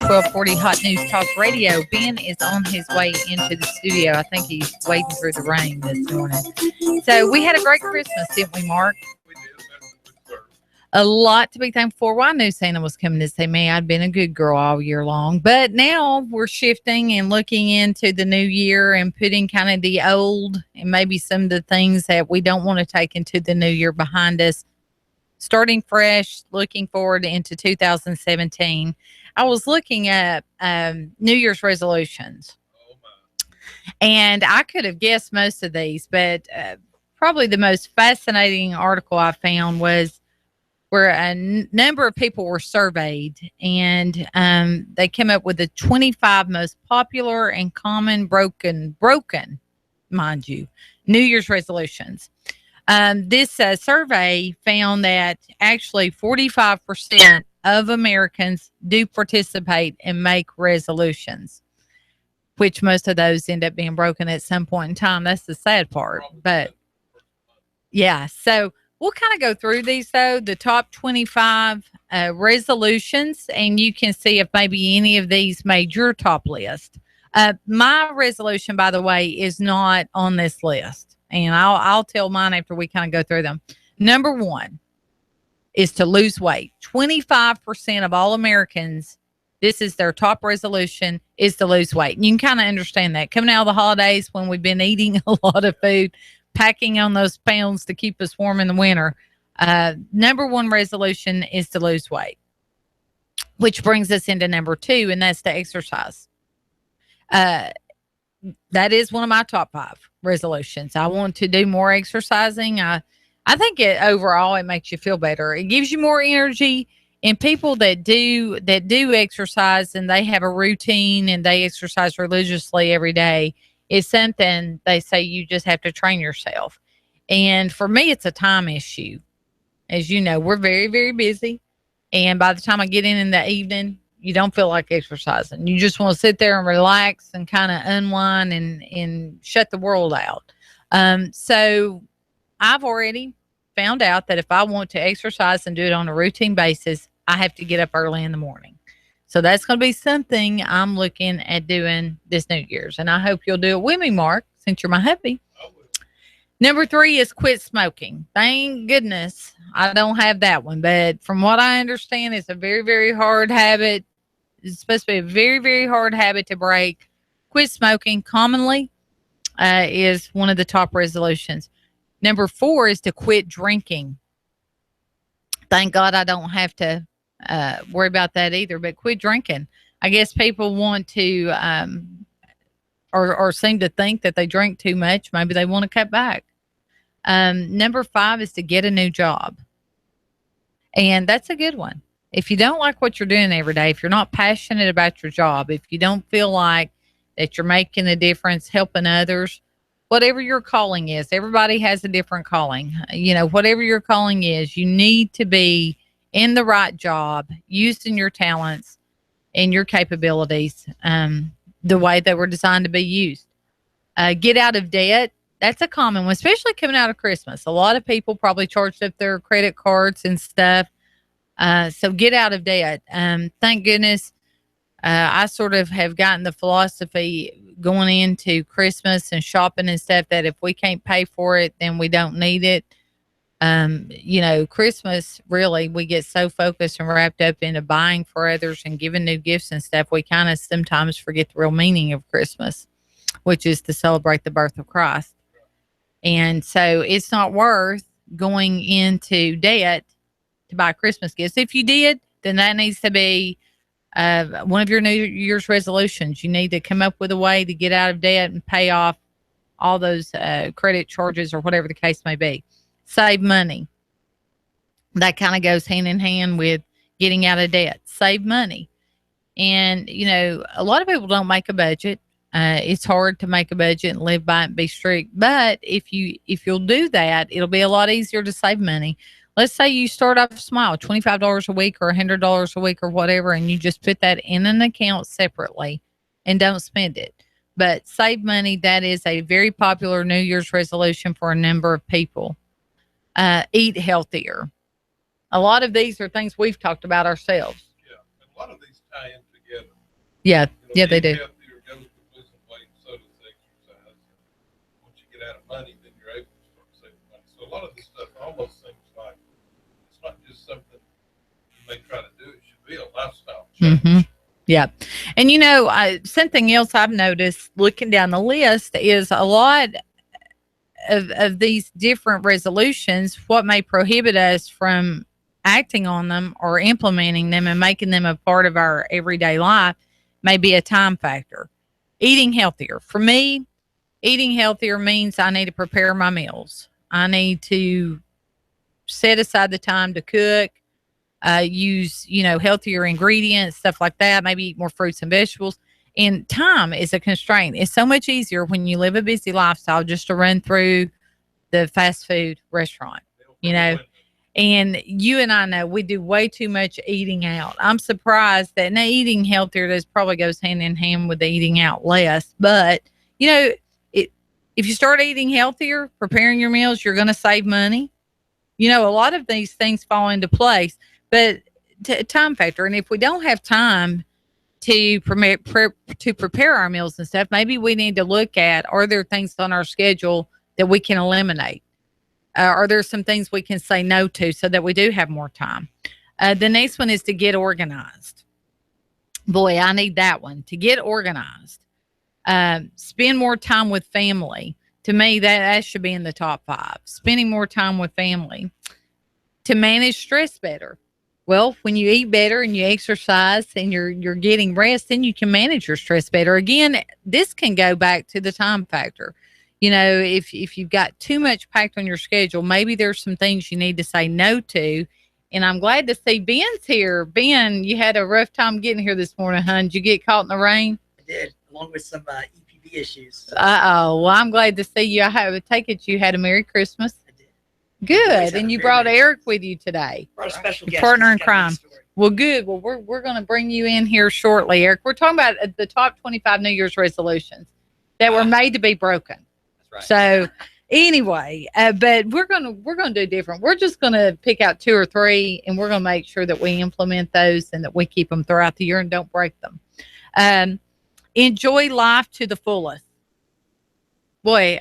1240 Hot News Talk Radio. Ben is on his way into the studio. I think he's wading through the rain this morning. So we had a great Christmas, didn't we, Mark? We did. A lot to be thankful for. Well, I knew Santa was coming to see me. I'd been a good girl all year long. But now we're shifting and looking into the new year and putting kind of the old and maybe some of the things that we don't want to take into the new year behind us. Starting fresh, looking forward into 2017. I was looking at New Year's resolutions. And I could have guessed most of these, but probably the most fascinating article I found was where a number of people were surveyed, and they came up with the 25 most popular and common broken, mind you, New Year's resolutions. This survey found that actually 45% of Americans do participate and make resolutions, which most of those end up being broken at some point in time. That's the sad part. But yeah, so we'll kind of go through these, though, the top 25 resolutions, and you can see if maybe any of these made your top list. My resolution, by the way, is not on this list. And I'll tell mine after we kind of go through them. Number one is to lose weight. 25% of all Americans, this is their top resolution, is to lose weight. And you can kind of understand that. Coming out of the holidays when we've been eating a lot of food, packing on those pounds to keep us warm in the winter. Number one resolution is to lose weight, which brings us into number two, and that's to exercise. That is one of my top 5 resolutions. I want to do more exercising. I think overall it makes you feel better. It gives you more energy. And people that do exercise and they have a routine and they exercise religiously every day is something they say you just have to train yourself. And for me, it's a time issue. As you know, we're very, very busy. And by the time I get in the evening, you don't feel like exercising. You just want to sit there and relax and kind of unwind and shut the world out. So I've already found out that if I want to exercise and do it on a routine basis, I have to get up early in the morning. So that's going to be something I'm looking at doing this New Year's. And I hope you'll do it with me, Mark, since you're my hubby. Number 3 is quit smoking. Thank goodness I don't have that one. But from what I understand, it's a very, very hard habit. It's supposed to be a very, very hard habit to break. Quit smoking commonly is one of the top resolutions. Number 4 is to quit drinking. Thank God I don't have to worry about that either, but quit drinking. I guess people want to or seem to think that they drink too much. Maybe they want to cut back. Number 5 is to get a new job. And that's a good one. If you don't like what you're doing every day, if you're not passionate about your job, if you don't feel like that you're making a difference, helping others, whatever your calling is, everybody has a different calling. You know, whatever your calling is, you need to be in the right job, using your talents and your capabilities the way they were designed to be used. Get out of debt. That's a common one, especially coming out of Christmas. A lot of people probably charged up their credit cards and stuff. So get out of debt. Thank goodness I sort of have gotten the philosophy going into Christmas and shopping and stuff that if we can't pay for it, then we don't need it. You know, Christmas, really, we get so focused and wrapped up into buying for others and giving new gifts and stuff. We kind of sometimes forget the real meaning of Christmas, which is to celebrate the birth of Christ. And so it's not worth going into debt to buy Christmas gifts. If you did, then that needs to be one of your New Year's resolutions. You need to come up with a way to get out of debt and pay off all those credit charges or whatever the case may be. Save money. That kind of goes hand in hand with getting out of debt. Save money. And, you know, a lot of people don't make a budget. It's hard to make a budget and live by it and be strict. But if you'll do that, it'll be a lot easier to save money. Let's say you start off small, $25 a week or $100 a week or whatever, and you just put that in an account separately and don't spend it. But save money, that is a very popular New Year's resolution for a number of people. Eat healthier. A lot of these are things we've talked about ourselves. Yeah, and a lot of these tie in together. Yeah. You know, Yeah, they eating do. healthier goes with losing weight, so does exercise. And once you get out of money, then you're able to start saving money. So a lot of this stuff almost seems like it's not just something you may try to do. It should be a lifestyle change. Mm-hmm. Yeah. And, something else I've noticed looking down the list is a lot of these different resolutions, what may prohibit us from acting on them or implementing them and making them a part of our everyday life may be a time factor. Eating healthier. For me, eating healthier means I need to prepare my meals. I need to set aside the time to cook, use, healthier ingredients, stuff like that, maybe eat more fruits and vegetables. And time is a constraint. It's so much easier when you live a busy lifestyle just to run through the fast food restaurant, you know. And you and I know we do way too much eating out. I'm surprised that now eating healthier does probably goes hand in hand with the eating out less. But, if you start eating healthier, preparing your meals, you're going to save money. A lot of these things fall into place, but time factor. And if we don't have time to prepare our meals and stuff, maybe we need to look at, are there things on our schedule that we can eliminate? Are there some things we can say no to so that we do have more time? The next one is to get organized. Boy, I need that one, to get organized. Spend more time with family. To me, that should be in the top 5. Spending more time with family. To manage stress better. Well, when you eat better and you exercise and you're getting rest, then you can manage your stress better. Again, this can go back to the time factor. If you've got too much packed on your schedule, maybe there's some things you need to say no to. And I'm glad to see Ben's here. Ben, you had a rough time getting here this morning, hon. Did you get caught in the rain? I did, along with some EPB issues. Well, I'm glad to see you. I take it you had a Merry Christmas. I did. Good. And you brought Eric with you today. Brought a special guest. Partner in crime. Well, good. Well, we're going to bring you in here shortly, Eric. We're talking about the top 25 New Year's resolutions that were made to be broken. Right. So anyway, but we're gonna do different. We're just gonna pick out 2 or 3, and we're gonna make sure that we implement those and that we keep them throughout the year and don't break them. Enjoy life to the fullest. Boy,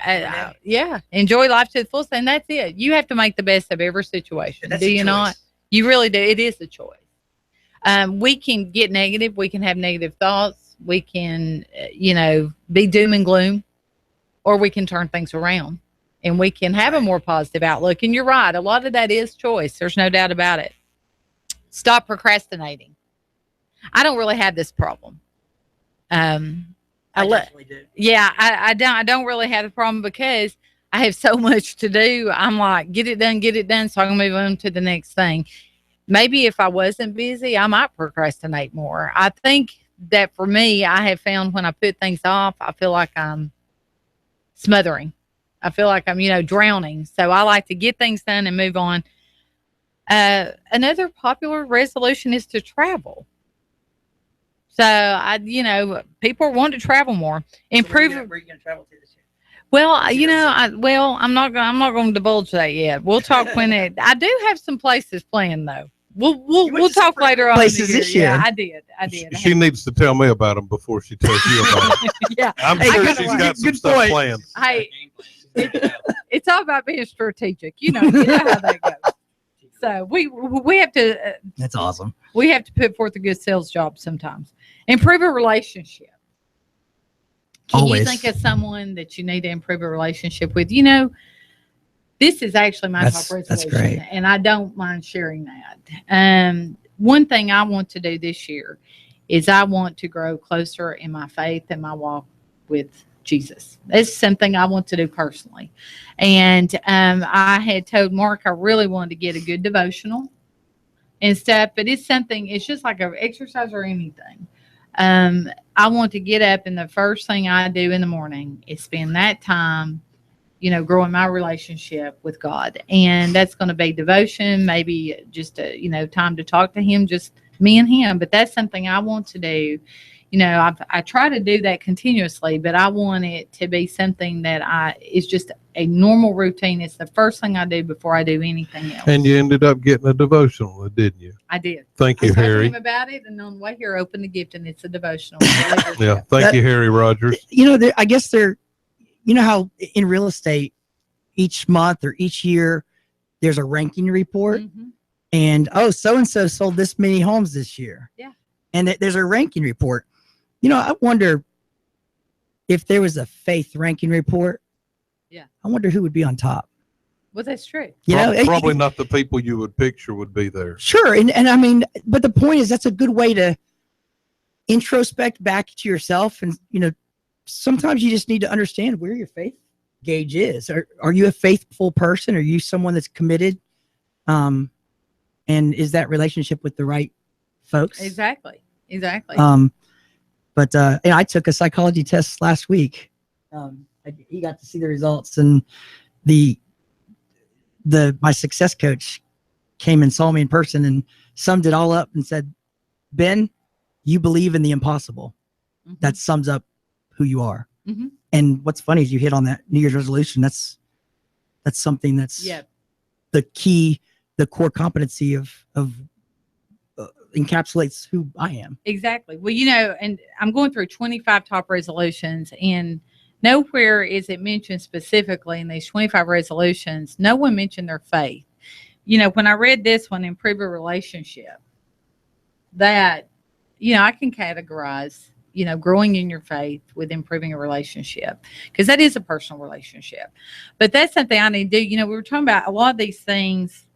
yeah, enjoy life to the fullest, and that's it. You have to make the best of every situation. Do you not? You really do. It is a choice. We can get negative. We can have negative thoughts. We can, be doom and gloom. Or we can turn things around and we can have a more positive outlook. And you're right. A lot of that is choice. There's no doubt about it. Stop procrastinating. I don't really have this problem. I definitely do. Yeah, I don't really have the problem because I have so much to do. I'm like, get it done. So I can move on to the next thing. Maybe if I wasn't busy, I might procrastinate more. I think that for me, I have found when I put things off, I feel like I'm smothering. I feel like I'm, drowning. So I like to get things done and move on. Another popular resolution is to travel. So people want to travel more. Improve. So where are you going to travel to this year? Well, I'm not going to divulge that yet. We'll talk when I do have some places planned though. We'll talk later on. Places this year. Yeah, I did. She needs to tell me about them before she tells you about them. Yeah, I'm sure she's got some stuff planned. Hey, it's all about being strategic. You know how that goes. So we have to. That's awesome. We have to put forth a good sales job sometimes. Improve a relationship. Can you think of someone that you need to improve a relationship with? This is actually my top resolution, that's great. And I don't mind sharing that. One thing I want to do this year is I want to grow closer in my faith and my walk with Jesus. That's something I want to do personally. And I had told Mark I really wanted to get a good devotional and stuff, but it's just like an exercise or anything. I want to get up and the first thing I do in the morning is spend that time growing my relationship with God. And that's going to be devotion, maybe just time to talk to him, just me and him. But that's something I want to do. I try to do that continuously, but I want it to be something that is just a normal routine. It's the first thing I do before I do anything else. And you ended up getting a devotional, didn't you? I did. Thank you, I spoke to Harry. him about it, and on the way here, I opened the gift, and it's a devotional. Yeah, thank you, Harry Rogers. I guess how in real estate, each month or each year, there's a ranking report. Mm-hmm. And, so-and-so sold this many homes this year. Yeah. And there's a ranking report. I wonder if there was a faith ranking report. Yeah. I wonder who would be on top. Well, that's true. Probably not the people you would picture would be there. Sure. And I mean, but the point is that's a good way to introspect back to yourself. And, sometimes you just need to understand where your faith gauge is. Are you a faithful person? Are you someone that's committed? And is that relationship with the right folks? Exactly. But I took a psychology test last week. He got to see the results, and my success coach came and saw me in person and summed it all up and said, Ben, you believe in the impossible. Mm-hmm. That sums up who you are. Mm-hmm. And what's funny is you hit on that New Year's resolution. That's something that's the key, the core competency of encapsulates who I am. Exactly. Well, and I'm going through 25 top resolutions, and nowhere is it mentioned specifically in these 25 resolutions. No one mentioned their faith. When I read this one, improve a relationship, that, I can categorize, growing in your faith with improving a relationship, because that is a personal relationship. But that's something I need to do. We were talking about a lot of these things.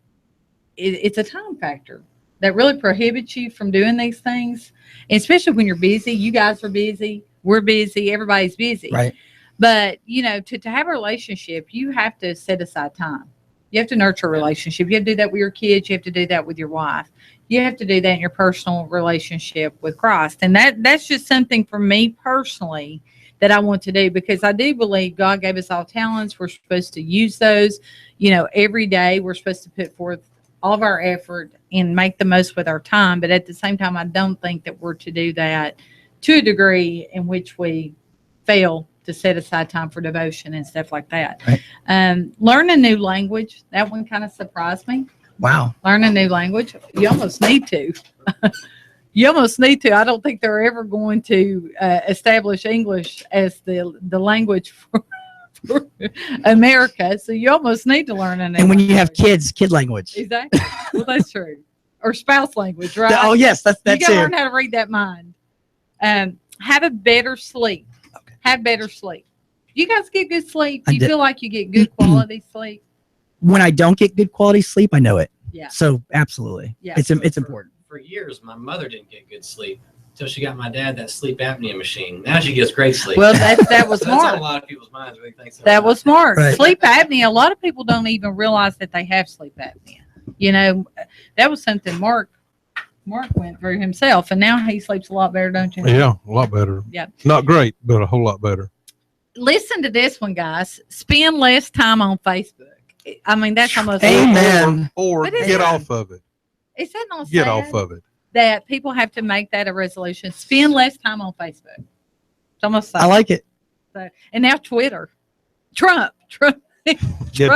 It's a time factor that really prohibits you from doing these things, and especially when you're busy. You guys are busy. We're busy. Everybody's busy. Right. But, to have a relationship, you have to set aside time. You have to nurture a relationship. You have to do that with your kids. You have to do that with your wife. You have to do that in your personal relationship with Christ. And that's just something for me personally that I want to do, because I do believe God gave us all talents. We're supposed to use those, every day. We're supposed to put forth all of our effort and make the most with our time. But at the same time, I don't think that we're to do that to a degree in which we fail to set aside time for devotion and stuff like that. Right. Learn a new language. That one kind of surprised me. Wow. Learn a new language. You almost need to. I don't think they're ever going to establish English as the language for America. So you almost need to learn a new language. And when you have kids, kid language. Exactly. Well, that's true. Or spouse language, right? Oh, yes. That's you got to it. learn how to read that mind. Have a better sleep. Okay. Have better sleep. You guys get good sleep? Do you did. feel like you get good quality sleep? When I don't get good quality sleep, I know it. Yeah. So absolutely. Yeah. It's important. For years, my mother didn't get good sleep until she got my dad that sleep apnea machine. Now she gets great sleep. Well, that was So that's on smart. a lot of people's minds. Really think so. That was smart. Right. Sleep apnea. A lot of people don't even realize that they have sleep apnea. That was something Mark went through himself, and now he sleeps a lot better, don't you? Yeah, a lot better. Yeah. Not great, but a whole lot better. Listen to this one, guys. Spend less time on Facebook. I mean, that's almost Amen. Or But it's get not- off of it. Is that not Get sad off of it. that people have to make that a resolution? Spend less time on Facebook. It's almost sad. I like it. So, and now Twitter. Trump. Yeah,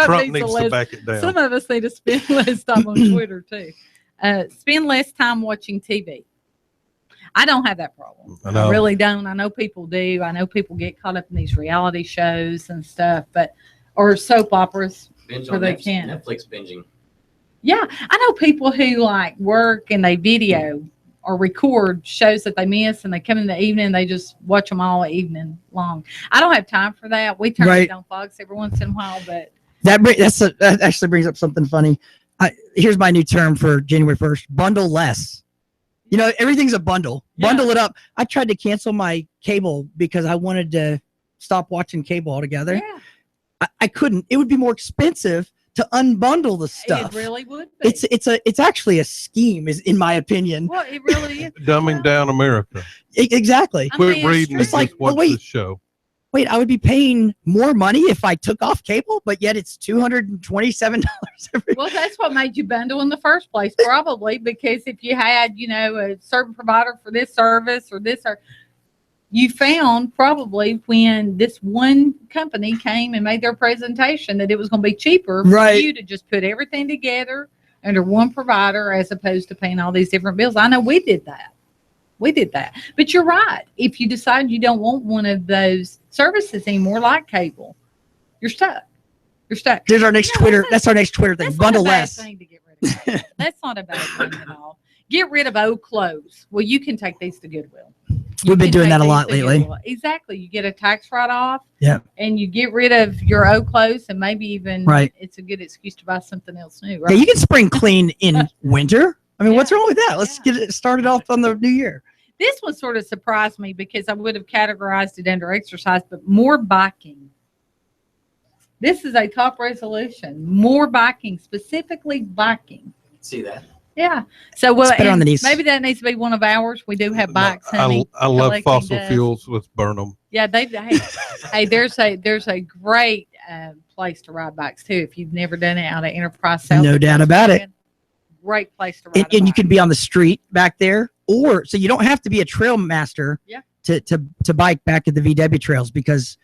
Trump needs needs to to back it down. Some of us need to spend less time on Twitter too. Spend less time watching TV. I don't have that problem. I know. I really don't. I know people do. I know people get caught up in these reality shows and stuff, or soap operas. Binge where on they Netflix, can. Netflix binging. Yeah, I know people who work and they video or record shows that they miss, and they come in the evening and they just watch them all evening long. I don't have time for that. We turn it on Fox every once in a while, but That actually brings up something funny. Here's my new term for January 1st: bundle less. Everything's a bundle. Yeah. Bundle it up. I tried to cancel my cable because I wanted to stop watching cable altogether. yeah, I couldn't. It would be more expensive to unbundle the stuff. it really would be. It's actually a scheme, is in my opinion. Well, it really is. Dumbing down America. Exactly. I Quit mean, it's reading true. and It's like, just watch well, wait. this show. Wait, I would be paying more money if I took off cable, but yet it's $227 every. Well, that's what made you bundle in the first place, probably, because if you had, a certain provider for this service or this, or you found probably when this one company came and made their presentation that it was going to be cheaper for Right. you to just put everything together under one provider as opposed to paying all these different bills. I know we did that. But you're right. If you decide you don't want one of those services anymore, like cable, you're stuck. There's our next Twitter. That's our next Twitter thing. That's Bundle not a bad less. thing to get rid of. That's not a bad thing at all. Get rid of old clothes. Well, you can take these to Goodwill. We've been doing that a lot lately. Goodwill. Exactly. You get a tax write-off. Yeah. And you get rid of your old clothes, and maybe even Right. it's a good excuse to buy something else new. Yeah, Right? you can spring clean in winter. I mean, what's Yeah. wrong with that? Let's Yeah. get it started off on the new year. This one sort of surprised me because I would have categorized it under exercise, but more biking. This is a top resolution. More biking, specifically biking. See that? Yeah. So well, It's better on and the knees. maybe that needs to be one of ours. We do have bikes. honey, I love collecting fossil dust. fuels. Let's burn them. Yeah, hey, there's a great place to ride bikes too. If you've never done it out of Enterprise South, No doubt about it. Great place to ride. And you can be on the street back there, or so you don't have to be a trail master. Yeah. To bike back at the VW trails, because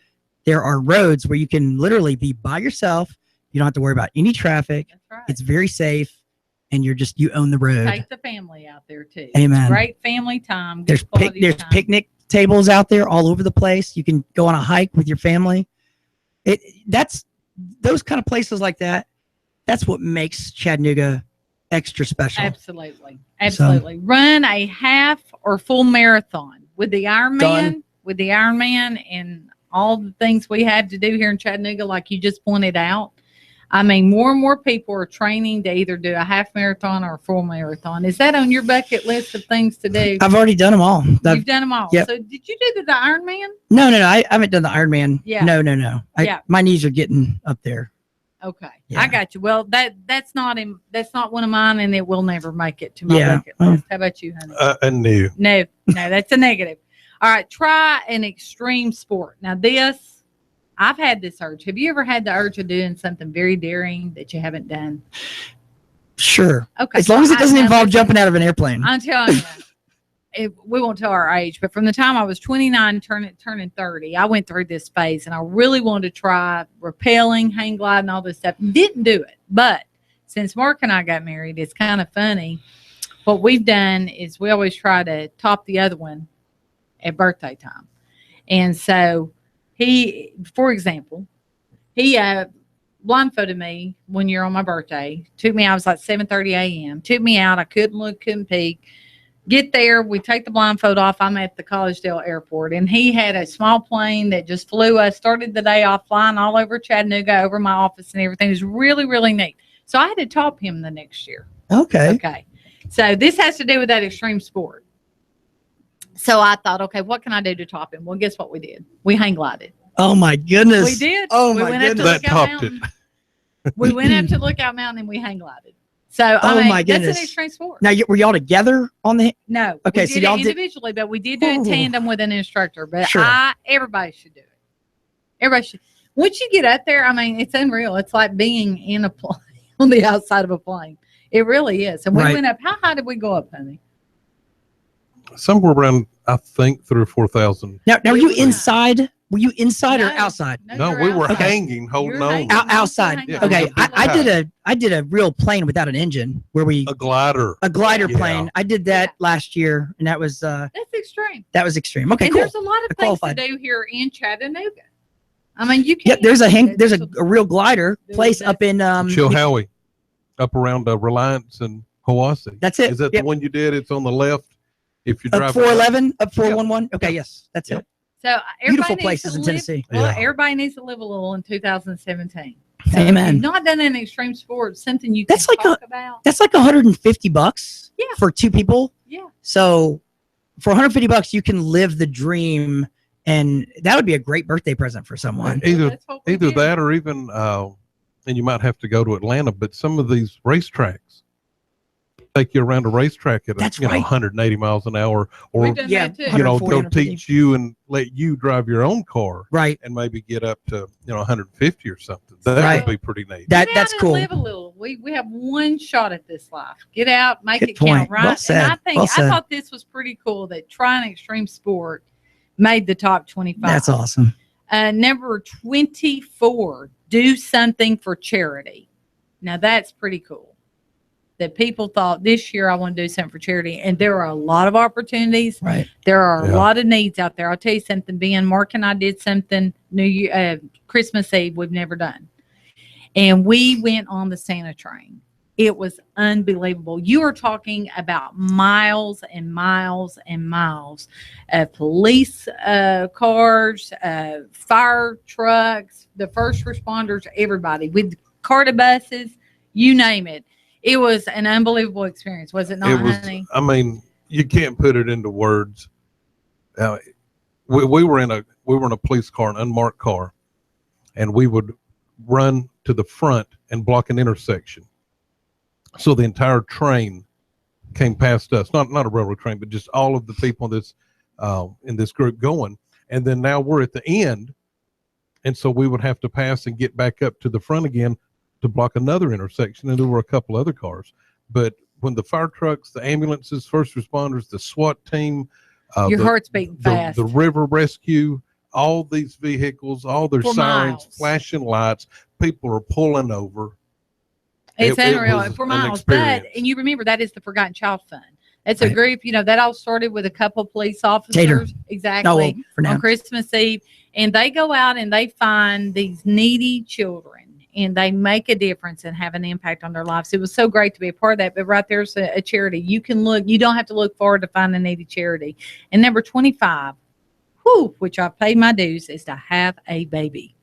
there are roads where you can literally be by yourself. You don't have to worry about any traffic. That's right. It's very safe, and you own the road. Take the family out there too. Amen. It's great family time. There's good quality there's time. picnic tables out there all over the place. You can go on a hike with your family. That's those kind of places like that. That's what makes Chattanooga extra special. Absolutely. Run a half or full marathon with the Ironman. Done. With the Ironman and all the things we have to do here in Chattanooga, like you just pointed out. I mean, more and more people are training to either do a half marathon or a full marathon. Is that on your bucket list of things to do? I've already done them all. You've done them all. Yep. So did you do the Ironman? No. I haven't done the Ironman. Yeah. No. Yeah. My knees are getting up there. Okay. Yeah. I got you. Well, that's not one of mine, and it will never make it to my Yeah. bucket list. How about you, honey? And new. No, that's a negative. All right, try an extreme sport. Now this, I've had this urge. Have you ever had the urge of doing something very daring that you haven't done? Sure. Okay. As long as it doesn't involve listen, jumping out of an airplane. I'm telling you, we won't tell our age, but from the time I was 29 turning 30, I went through this phase, and I really wanted to try rappelling, hang gliding, all this stuff. Didn't do it. But since Mark and I got married, it's kind of funny. What we've done is we always try to top the other one at birthday time. And so for example, he blindfolded me one year on my birthday, took me, I was like 7:30 a.m., took me out. I couldn't look, couldn't peek. Get there, we take the blindfold off. I'm at the Collegedale airport, and he had a small plane that just flew us, started the day off flying all over Chattanooga, over my office and everything. It was really, really neat. So I had to top him the next year. Okay. So this has to do with that extreme sport. So I thought, okay, what can I do to top him? Well, guess what we did? We hang glided. Oh my goodness. We did. Oh we my went up to goodness. That Lookout topped it. Mountain. We went up to Lookout Mountain and we hang glided. So Oh my that's goodness. an extreme sport. Now, were y'all together on the? No. Okay, we so did y'all it did- individually, but we did do it Ooh. tandem with an instructor. But Sure. everybody should do it. Everybody should. Once you get up there, I mean, it's unreal. It's like being in a plane on the outside of a plane. It really is. And we Right. went up. How high did we go up, honey? Somewhere around, I think, 3,000 or 4,000. Now, were you Yeah. inside? Were you inside or No. outside? No, you're we were outside. hanging, holding You're on. hanging. Outside. Yeah. Okay, Yeah. I did a real plane without an engine, where A glider. a glider Yeah. plane. I did that last year, and that was That's extreme. extreme. Okay, And cool. there's a lot of I things qualified. to do here in Chattanooga. I mean, you Yeah, can. there's a real glider place up in Chilhowie, up around Reliance and Hiwassee. That's it. Is that Yep. the one you did? It's on the left. If you Up drive 411, up 411. Okay, yes, that's Yep. it. So everybody Beautiful needs places to in live- Tennessee. Well, Yeah. everybody needs to live a little in 2017. So Amen. If you've not done an extreme sport, something you That's can like talk about. That's like $150 Yeah. for two people. Yeah. So for $150, you can live the dream, and that would be a great birthday present for someone. Either That's what we either did. that or even, and you might have to go to Atlanta, but some of these racetracks take you around a racetrack at That's 180 miles an hour, or We've done Yeah, that too. 140, go 150. teach you and let you drive your own car Right. and maybe get up to 150 or something. That Right. would be pretty neat. That Get that's out cool. and live a little. We have one shot at this life. Get out, make Good it count, point. right? Well said. And I think Well I said. thought this was pretty cool that trying extreme sport made the top 25. That's awesome. Number 24, do something for charity. Now that's pretty cool. That people thought this year I want to do something for charity, and there are a lot of opportunities. Right. There are a lot of needs out there. I'll tell you something, Ben. Mark and I did something Christmas Eve we've never done, and we went on the Santa train. It was unbelievable. You are talking about miles and miles and miles of police cars, fire trucks, the first responders, everybody with carta buses, you name it. It was an unbelievable experience, was it not, honey? I mean, you can't put it into words. We were in a police car, an unmarked car, and we would run to the front and block an intersection. So the entire train came past us, not a railroad train, but just all of the people in this group going. And then now we're at the end. And so we would have to pass and get back up to the front again to block another intersection. And there were a couple other cars. But when the fire trucks, the ambulances, first responders, the SWAT team, your heart's beating fast. The river rescue, all these vehicles, all their sirens, flashing lights, people are pulling over. It's unreal for miles. But, and you remember, that is the Forgotten Child Fund. It's a group, that all started with a couple police officers. Exactly. On Christmas Eve. And they go out and they find these needy children and they make a difference and have an impact on their lives. It was so great to be a part of that. But right there's a charity. You can look, you don't have to look forward to find a needy charity. And number 25, which I've paid my dues, is to have a baby.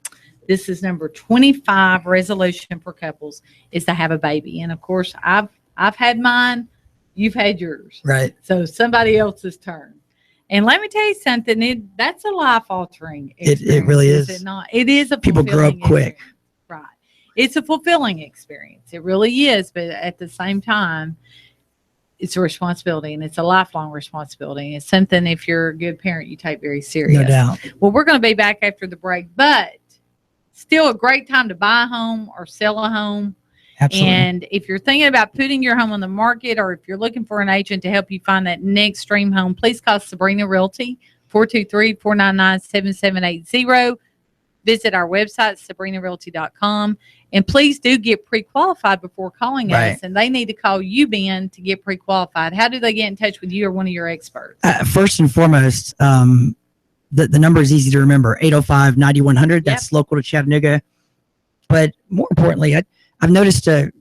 This is number 25 resolution for couples, is to have a baby. And of course, I've had mine. You've had yours. Right. So somebody else's turn. And let me tell you something. That's a life altering experience. It really is. Is it not? It is a people grow up quick. Right. It's a fulfilling experience. It really is. But at the same time, it's a responsibility, and it's a lifelong responsibility. It's something, if you're a good parent, you take very serious. No doubt. Well, we're going to be back after the break, but still a great time to buy a home or sell a home. Absolutely. And if you're thinking about putting your home on the market, or if you're looking for an agent to help you find that next dream home, please call Sabrina Realty, 423-499-7780. Visit our website, sabrinarealty.com. And please do get pre-qualified before calling us. And they need to call you, Ben, to get pre-qualified. How do they get in touch with you or one of your experts? First and foremost, the number is easy to remember, 805-9100. That's local to Chattanooga. But more importantly, I've noticed the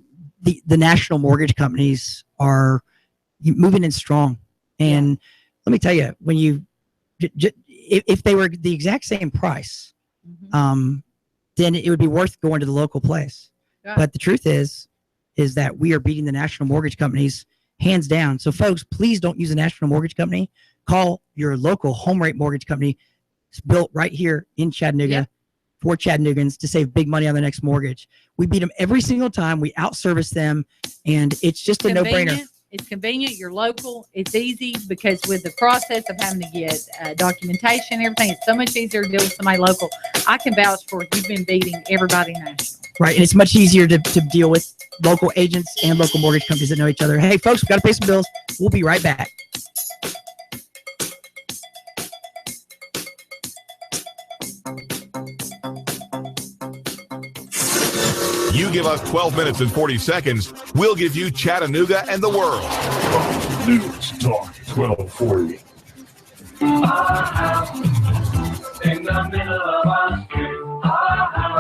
national mortgage companies are moving in strong. And let me tell you, when if they were the exact same price, then it would be worth going to the local place. But the truth is that we are beating the national mortgage companies hands down. So folks, please don't use a national mortgage company. Call your local home rate mortgage company. It's built right here in Chattanooga for Chattanoogans to save big money on the next mortgage. We beat them every single time. We outservice them, and it's just a no-brainer. It's convenient. You're local. It's easy, because with the process of having to get documentation, everything, it's so much easier to deal with somebody local. I can vouch for it. You've been beating everybody national. Right, and it's much easier to deal with local agents and local mortgage companies that know each other. Hey, folks, we've got to pay some bills. We'll be right back. You give us 12 minutes and 40 seconds, we'll give you Chattanooga and the world. News Talk 1240.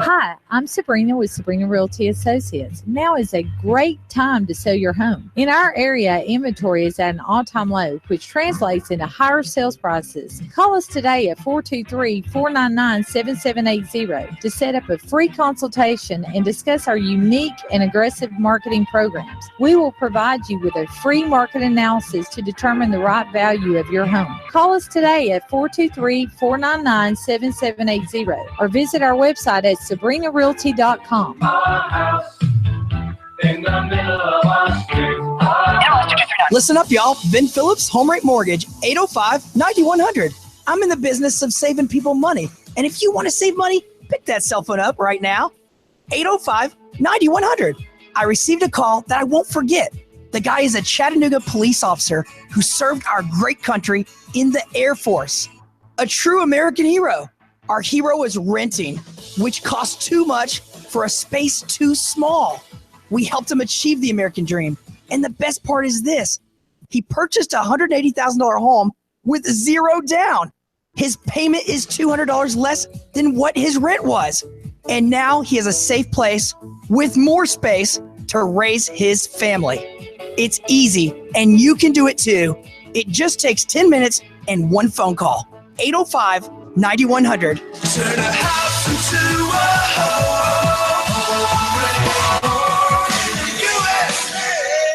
Hi, I'm Sabrina with Sabrina Realty Associates. Now is a great time to sell your home. In our area, inventory is at an all-time low, which translates into higher sales prices. Call us today at 423-499-7780 to set up a free consultation and discuss our unique and aggressive marketing programs. We will provide you with a free market analysis to determine the right value of your home. Call us today at 423-499-7780 or visit our website at sabrinarealty.com. Listen up, y'all. Ben Phillips, Home Rate Mortgage, 805-9100. I'm in the business of saving people money. And if you want to save money, pick that cell phone up right now. 805-9100. I received a call that I won't forget. The guy is a Chattanooga police officer who served our great country in the Air Force. A true American hero. Our hero is renting, which costs too much for a space too small. We helped him achieve the American dream. And the best part is this. He purchased a $180,000 home with zero down. His payment is $200 less than what his rent was. And now he has a safe place with more space to raise his family. It's easy, and you can do it too. It just takes 10 minutes and one phone call. 805-9100. Turn a house into a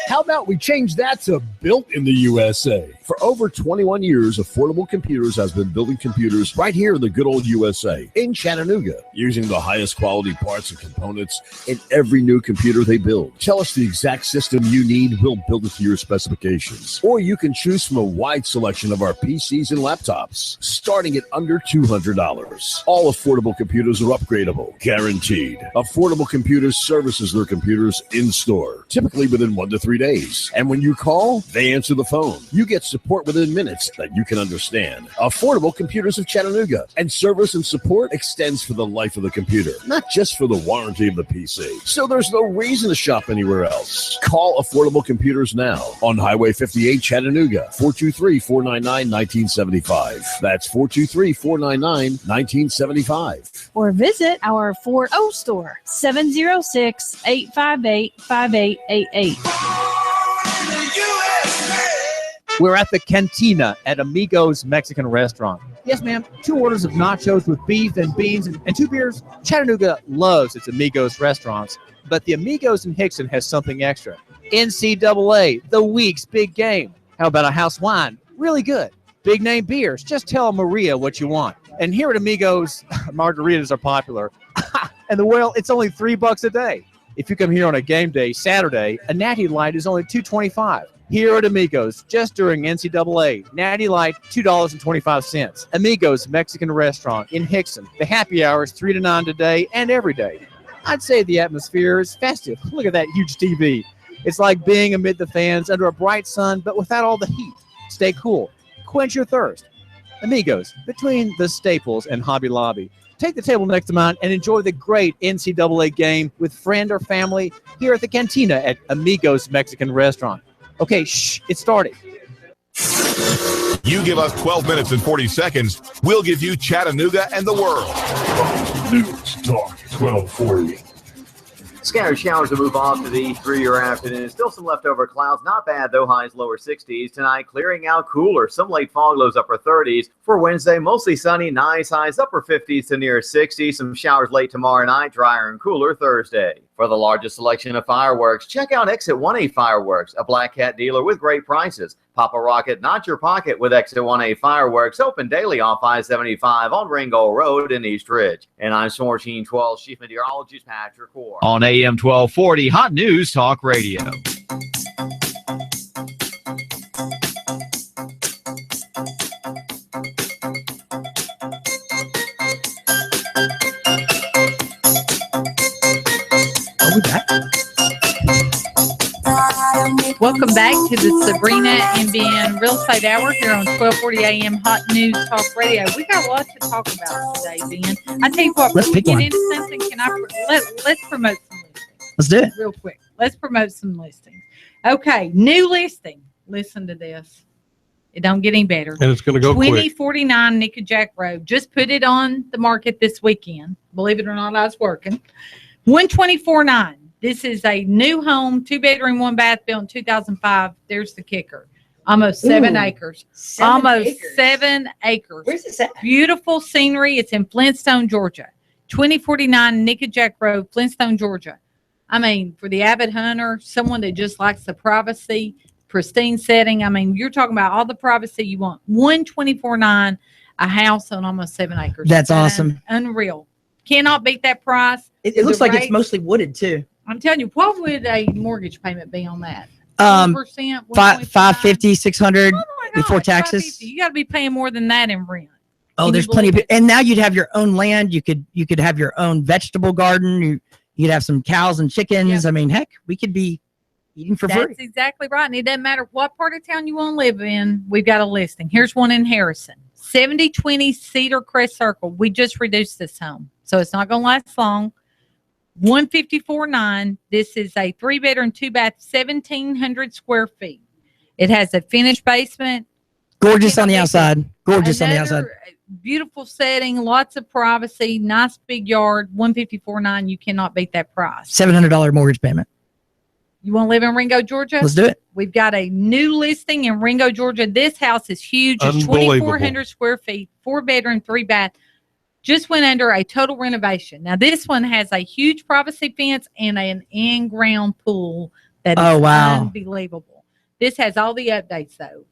How about we change that to built in the USA? For over 21 years, Affordable Computers has been building computers right here in the good old USA, in Chattanooga, using the highest quality parts and components in every new computer they build. Tell us the exact system you need, we'll build it to your specifications. Or you can choose from a wide selection of our PCs and laptops, starting at under $200. All Affordable Computers are upgradable, guaranteed. Affordable Computers services their computers in store, typically within 1 to 3 days. And when you call, they answer the phone. You get support within minutes that you can understand. Affordable Computers of Chattanooga. And service and support extends for the life of the computer, not just for the warranty of the PC. So there's no reason to shop anywhere else. Call Affordable Computers now on Highway 58 Chattanooga, 423-499-1975. That's 423-499-1975. Or visit our Fort O store, 706-858-5888. We're at the Cantina at Amigos Mexican Restaurant. Yes, ma'am. 2 orders of nachos with beef and beans and 2 beers. Chattanooga loves its Amigos restaurants, but the Amigos in Hickson has something extra. NCAA, the week's big game. How about a house wine? Really good. Big name beers. Just tell Maria what you want. And here at Amigos, margaritas are popular. And it's only $3 a day. If you come here on a game day, Saturday, a Natty Light is only $2.25. Here at Amigos, just during NCAA, Natty Light, $2.25. Amigos Mexican Restaurant in Hickson. The happy hour is 3 to 9 today and every day. I'd say the atmosphere is festive. Look at that huge TV. It's like being amid the fans under a bright sun, but without all the heat. Stay cool. Quench your thirst. Amigos, between the Staples and Hobby Lobby. Take the table next to mine and enjoy the great NCAA game with friend or family here at the Cantina at Amigos Mexican Restaurant. Okay, it started. You give us 12 minutes and 40 seconds, we'll give you Chattanooga and the world. News Talk 1240. Scattered showers will move off to the east through your afternoon. Still some leftover clouds. Not bad, though. Highs lower 60s. Tonight, clearing out cooler. Some late fog, lows upper 30s. For Wednesday, mostly sunny. Nice highs upper 50s to near 60. Some showers late tomorrow night. Drier and cooler Thursday. For the largest selection of fireworks, check out Exit 1A Fireworks, a Black Cat dealer with great prices. Pop a rocket, not your pocket with Exit 1A Fireworks, open daily off I-75 on Ringo Road in East Ridge. And I'm 1412 Chief Meteorologist Patrick Core. On AM 1240, Hot News Talk Radio. Welcome back to the Sabrina and Ben Real Estate Hour here on 1240 AM Hot News Talk Radio. We got a lot to talk about today, Ben. I tell you what, let's before we pick get into something, let's promote some listings. Let's do it. Real quick. Let's promote some listings. Okay, new listing. Listen to this. It don't get any better. And it's going to go quick. 2049 Nickajack Road. Just put it on the market this weekend. Believe it or not, I was working. 124.9. This is a new home, 2-bedroom, 1-bath, built in 2005. There's the kicker. Almost 7 acres. Almost 7 acres. Where's this at? Beautiful scenery. It's in Flintstone, Georgia. 2049 Nickajack Road, Flintstone, Georgia. I mean, for the avid hunter, someone that just likes the privacy, pristine setting. I mean, you're talking about all the privacy you want. 124.9, a house on almost 7 acres. That's awesome. Unreal. Cannot beat that price. It looks like it's mostly wooded too. I'm telling you, what would a mortgage payment be on that? 550, 600 before taxes. You got to be paying more than that in rent. Oh, there's plenty of it. And now you'd have your own land. You could have your own vegetable garden. You'd have some cows and chickens. Yeah. I mean, heck, we could be eating for free. That's exactly right. And it doesn't matter what part of town you want to live in. We've got a listing. Here's one in Harrison. 7020 Cedar Crest Circle. We just reduced this home, so it's not going to last long. 154.9. This is a 3-bedroom, 2-bath, 1,700 square feet. It has a finished basement. Gorgeous on the outside. Gorgeous on the outside. Beautiful setting, lots of privacy, nice big yard. 154.9. You cannot beat that price. $700 mortgage payment. You want to live in Ringo, Georgia? Let's do it. We've got a new listing in Ringo, Georgia. This house is huge. It's 2,400 square feet, 4-bedroom, 3-bath. Just went under a total renovation. Now, this one has a huge privacy fence and an in-ground pool that is unbelievable. This has all the updates, though.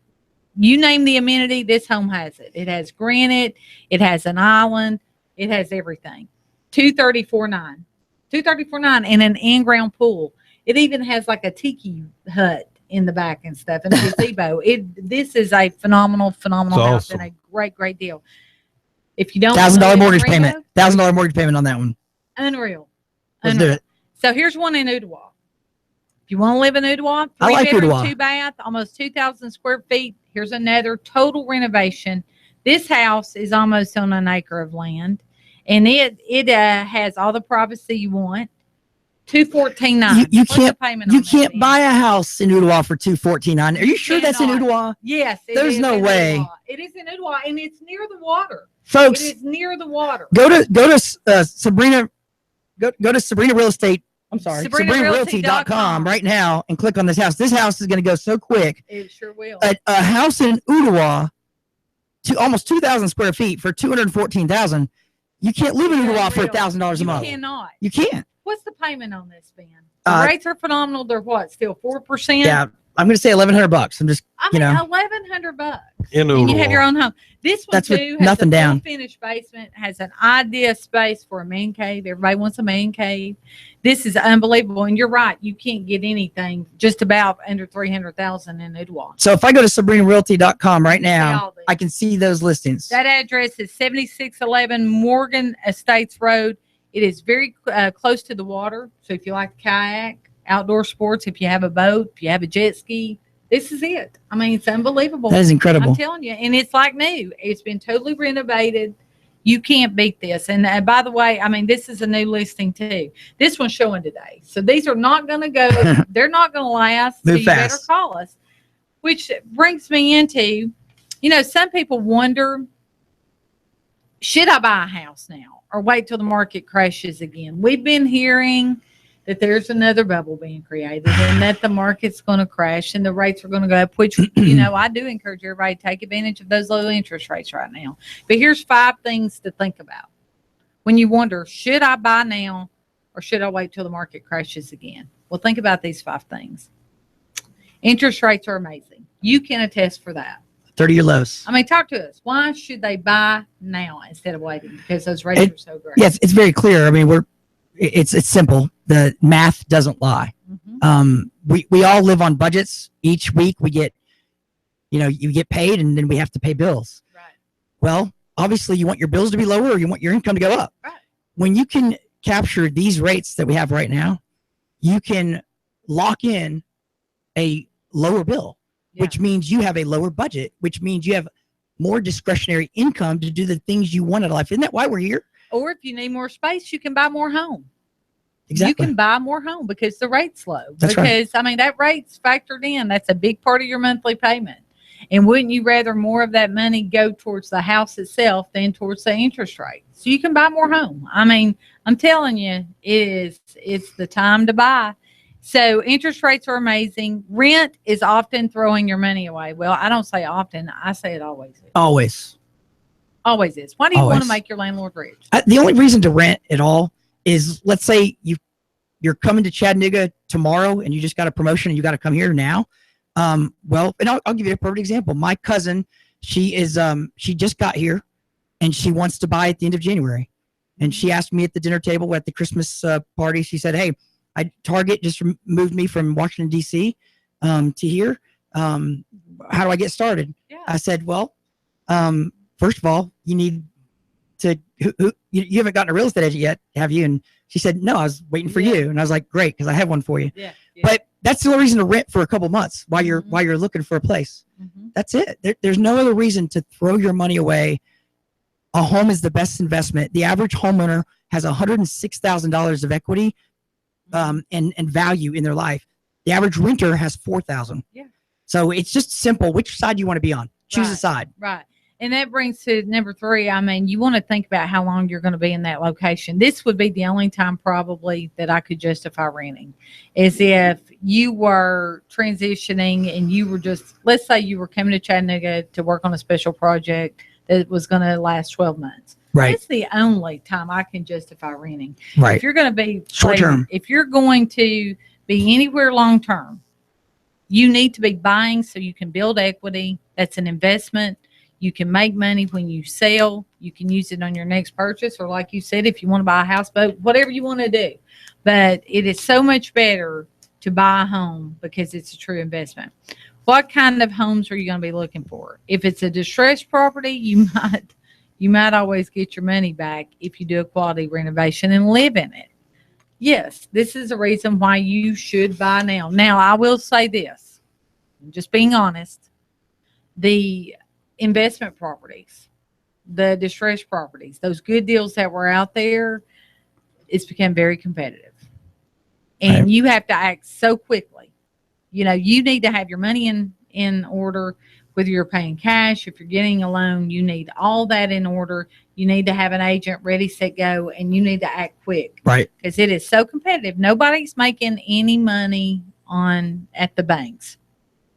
You name the amenity, this home has it. It has granite. It has an island. It has everything. 234.9. 234.9 and an in-ground pool. It even has like a tiki hut in the back and stuff and a gazebo. This is a phenomenal house and a great deal. If you don't $1,000 mortgage payment. $1,000 mortgage payment on that one. Unreal. Let's do it. So here's one in Ottawa. If you want to live in Ottawa, 3-bedroom, 2-bath, almost 2,000 square feet. Here's another total renovation. This house is almost on an acre of land, and it has all the privacy you want. 214.9. You can't buy a house in Ottawa for 214.9. Are you sure that's in Ottawa? Yes. There's no way. Ottawa. It is in Ottawa, and it's near the water. Folks, it is near the water. Go to Sabrina. Go to Sabrina Real Estate. I'm sorry, SabrinaRealty.com right now and click on this house. This house is going to go so quick. It sure will. A house in Ottawa, to almost 2,000 square feet for $214,000. You can't live in Ottawa for $1,000 a month. You cannot. You can't. What's the payment on this, Ben? The rates are phenomenal. They're what? Still 4%? Yeah, I'm going to say $1,100. I'm just, $1,100. And you have your own home. This one too has nothing a down. Finished basement, has an idea space for a man cave. Everybody wants a man cave. This is unbelievable, and you're right. You can't get anything just about under $300,000 in Ottawa. So if I go to SabrinaRealty.com right now, I can see those listings. That address is 7611 Morgan Estates Road. It is very close to the water. So if you like kayak, outdoor sports, if you have a boat, if you have a jet ski, this is it. I mean, it's unbelievable. That is incredible. I'm telling you. And it's like new. It's been totally renovated. You can't beat this. And by the way, I mean, this is a new listing too. This one's showing today. So these are not going to go. They're not going to last. Move so you fast. better call us. Which brings me into, some people wonder, should I buy a house now or wait till the market crashes again? We've been hearing that there's another bubble being created and that the market's going to crash and the rates are going to go up, which, I do encourage everybody to take advantage of those low interest rates right now. But here's 5 things to think about when you wonder, should I buy now or should I wait till the market crashes again? Well, think about these 5 things. Interest rates are amazing. You can attest for that. 30-year lows. I mean, talk to us. Why should they buy now instead of waiting? Because those rates are so great. Yes, it's very clear. I mean, it's simple. The math doesn't lie. Mm-hmm. We all live on budgets. Each week we get, you get paid and then we have to pay bills. Right. Well, obviously you want your bills to be lower or you want your income to go up. Right. When you can capture these rates that we have right now, you can lock in a lower bill, which means you have a lower budget, which means you have more discretionary income to do the things you want in life. Isn't that why we're here? Or if you need more space, you can buy more home. Exactly. You can buy more home because the rate's low. That's right. I mean, that rate's factored in. That's a big part of your monthly payment. And wouldn't you rather more of that money go towards the house itself than towards the interest rate? So you can buy more home. I mean, I'm telling you, it's the time to buy. So interest rates are amazing. Rent is often throwing your money away. Well, I don't say often. I say it always is. Always is. Why do you want to make your landlord rich? The only reason to rent at all is, let's say you're coming to Chattanooga tomorrow and you just got a promotion and you got to come here now. Well, and I'll give you a perfect example. My cousin, she just got here and she wants to buy at the end of January. And she asked me at the dinner table at the Christmas party, she said, hey, Target just moved me from Washington, D.C. To here. How do I get started? Yeah. I said, well, first of all, you need to, you haven't gotten a real estate agent yet, have you? And she said, no, I was waiting for you. And I was like, great, because I have one for you. Yeah. But that's the only reason to rent for a couple months while you're looking for a place. That's it. There's no other reason to throw your money away. A home is the best investment. The average homeowner has $106,000 of equity and value in their life. The average renter has $4,000. Yeah. So it's just simple. Which side do you want to be on? Choose a side. Right. And that brings to number 3. I mean, you want to think about how long you're going to be in that location. This would be the only time probably that I could justify renting, is if you were transitioning and you were just, let's say you were coming to Chattanooga to work on a special project that was going to last 12 months. Right. That's the only time I can justify renting. Right. If you're going to be short term, if you're going to be anywhere long term, you need to be buying so you can build equity. That's an investment. You can make money when you sell. You can use it on your next purchase, or like you said, if you want to buy a houseboat, whatever you want to do. But it is so much better to buy a home because it's a true investment. What kind of homes are you going to be looking for? If it's a distressed property, you might always get your money back if you do a quality renovation and live in it. Yes, this is a reason why you should buy now. Now, I will say this, I'm just being honest. The investment properties, the distressed properties, those good deals that were out there, it's become very competitive. And you have to act so quickly. You know, you need to have your money in order, whether you're paying cash, if you're getting a loan, you need all that in order. You need to have an agent ready, set, go, and you need to act quick. Right. Because it is so competitive. Nobody's making any money at the banks.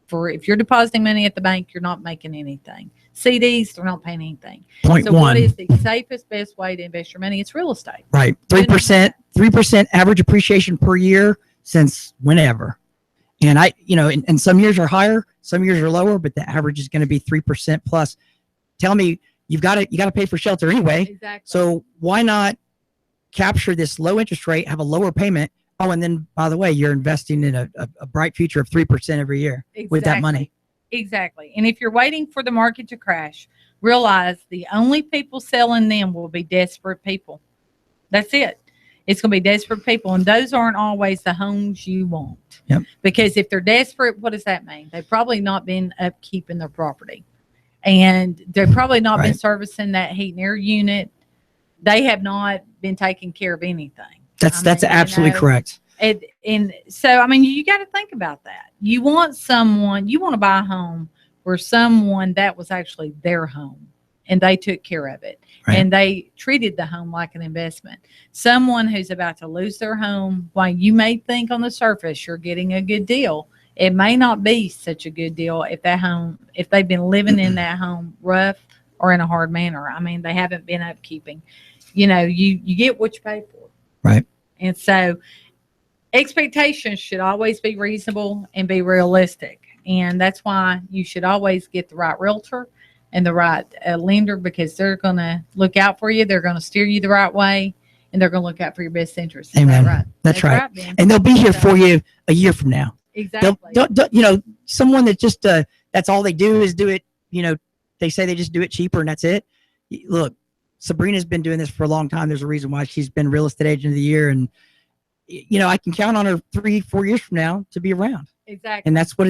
If you're depositing money at the bank, you're not making anything. CDs, they're not paying anything. Point so one. What is the safest, best way to invest your money? It's real estate. Right. 3% average appreciation per year since whenever. And and some years are higher, some years are lower, but the average is going to be 3% plus. Tell me, you got to pay for shelter anyway. Exactly. So why not capture this low interest rate, have a lower payment? Oh, and then, by the way, you're investing in a bright future of 3% every year with that money. Exactly. And if you're waiting for the market to crash, realize the only people selling them will be desperate people. That's it. It's going to be desperate people. And those aren't always the homes you want. Yep. Because if they're desperate, what does that mean? They've probably not been upkeeping their property. And they've probably not been servicing that heat and air unit. They have not been taking care of anything. That's absolutely correct. And so, I mean, you got to think about that. You want to buy a home where someone that was actually their home and they took care of it. Right. And they treated the home like an investment. Someone who's about to lose their home, while you may think on the surface you're getting a good deal, it may not be such a good deal if they've been living in that home rough or in a hard manner. I mean, they haven't been upkeeping. You get what you pay for. Right. And so expectations should always be reasonable and be realistic. And that's why you should always get the right realtor and the right lender, because they're going to look out for you. They're going to steer you the right way, and they're going to look out for your best interest. Amen. That right? That's right. And they'll be here for you a year from now. Exactly. Someone that just, that's all they do is do it. They say they just do it cheaper and that's it. Look, Sabrina's been doing this for a long time. There's a reason why she's been real estate agent of the year. And, I can count on her 3-4 years from now to be around. Exactly. And that's what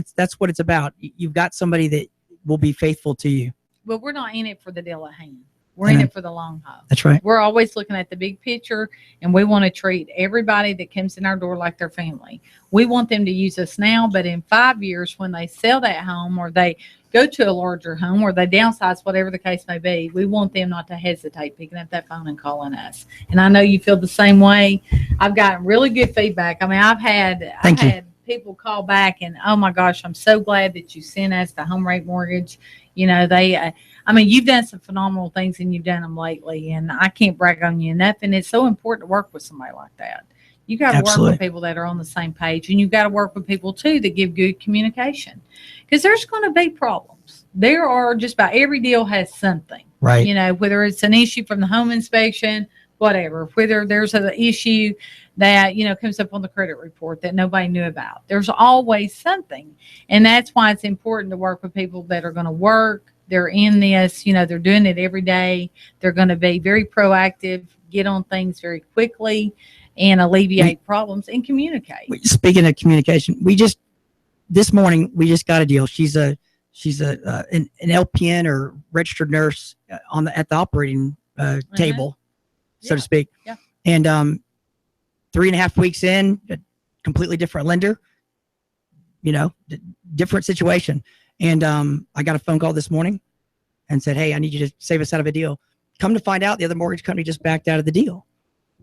it's about. You've got somebody that will be faithful to you. Well, we're not in it for the deal at hand. We're in it for the long haul. That's right. We're always looking at the big picture, and we want to treat everybody that comes in our door like their family. We want them to use us now, but in 5 years, when they sell that home or they go to a larger home or they downsize, whatever the case may be, we want them not to hesitate picking up that phone and calling us. And I know you feel the same way. I've gotten really good feedback. I mean, I've had people call back and, oh my gosh, I'm so glad that you sent us the home rate mortgage. You've done some phenomenal things, and you've done them lately, and I can't brag on you enough. And it's so important to work with somebody like that. You got to work with people that are on the same page, and you've got to work with people too that give good communication, because there's going to be problems. There are, just about every deal has something, right? Whether it's an issue from the home inspection, whatever, whether there's an issue that, comes up on the credit report that nobody knew about. There's always something. And that's why it's important to work with people that are going to work. They're in this, they're doing it every day. They're going to be very proactive, get on things very quickly, and alleviate problems and communicate. Speaking of communication, this morning we just got a deal. She's she's an LPN or registered nurse at the operating table, so to speak. Yeah. And 3.5 weeks in, a completely different lender, different situation. And I got a phone call this morning and said, hey, I need you to save us out of a deal. Come to find out, the other mortgage company just backed out of the deal.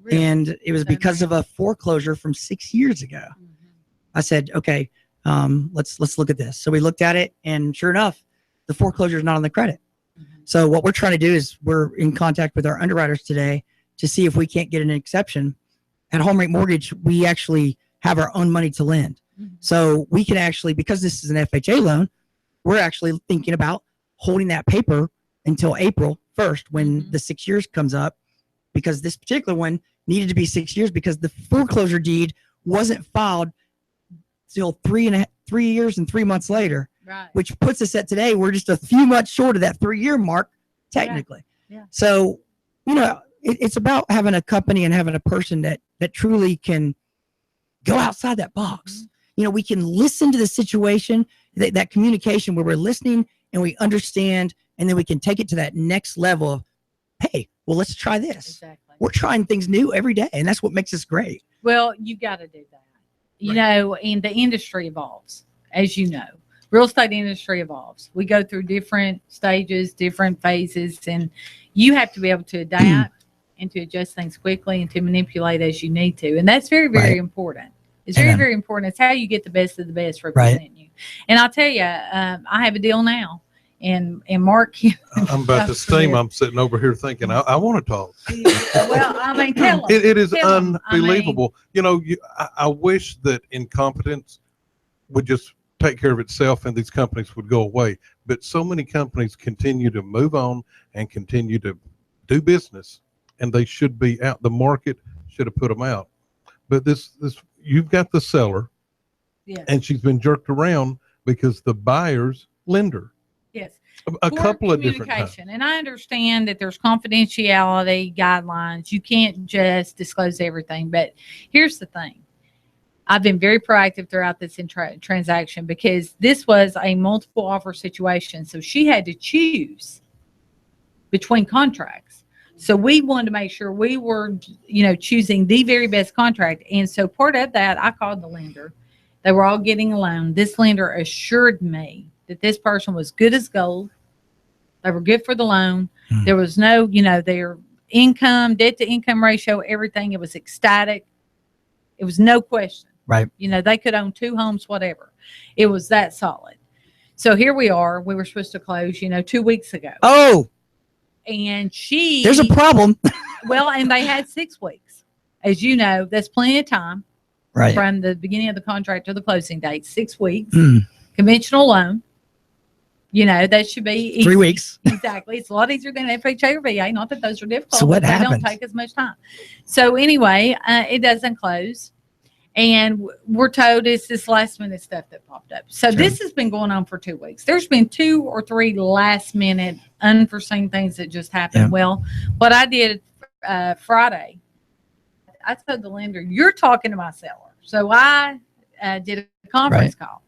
Really? And it was because of a foreclosure from 6 years ago. Mm-hmm. I said, okay, let's look at this. So we looked at it, and sure enough, the foreclosure is not on the credit. Mm-hmm. So what we're trying to do is we're in contact with our underwriters today to see if we can't get an exception. At Home Rate Mortgage, we actually have our own money to lend. Mm-hmm. So we can actually, because this is an FHA loan, we're actually thinking about holding that paper until April 1st when the 6 years comes up, because this particular one needed to be 6 years because the foreclosure deed wasn't filed till 3 years and 3 months later, right. Which puts us at today. We're just a few months short of that 3-year mark, technically. Yeah. So, it's about having a company and having a person that truly can go outside that box. Mm-hmm. We can listen to the situation, that communication where we're listening and we understand, and then we can take it to that next level of, hey, well, let's try this. Exactly. We're trying things new every day, and that's what makes us great. Well, you got to do that. And the industry evolves, as you know. Real estate industry evolves. We go through different stages, different phases, and you have to be able to adapt and to adjust things quickly and to manipulate as you need to. And that's very, very important. It's very, very important. It's how you get the best of the best representing you. And I'll tell you, I have a deal now. And Mark, I'm about the same. I'm sitting over here thinking, I want to talk. Well, I mean, tell them. It is unbelievable. I wish that incompetence would just take care of itself and these companies would go away. But so many companies continue to move on and continue to do business, and they should be out. The market should have put them out. But this you've got the seller, yes, and she's been jerked around because the buyer's lender. Yes. A couple of different times. And I understand that there's confidentiality guidelines. You can't just disclose everything. But here's the thing. I've been very proactive throughout this transaction because this was a multiple offer situation. So she had to choose between contracts. So we wanted to make sure we were, choosing the very best contract. And so part of that, I called the lender. They were all getting a loan. This lender assured me that this person was good as gold. They were good for the loan. There was no, their income, debt to income ratio, everything. It was ecstatic. It was no question. Right. They could own 2 homes, whatever. It was that solid. So here we are. We were supposed to close, 2 weeks ago. Oh. And there's a problem. Well, and they had 6 weeks. As you know, that's plenty of time. Right. From the beginning of the contract to the closing date, 6 weeks. Conventional loan. That should be easy. 3 weeks. Exactly. It's a lot easier than FHA or VA. Not that those are difficult. So what but happens? They don't take as much time. So anyway, it doesn't close. And we're told it's this last minute stuff that popped up. So this has been going on for 2 weeks. There's been 2 or 3 last minute unforeseen things that just happened. Yeah. Well, what I did Friday, I told the lender, you're talking to my seller. So I did a conference call.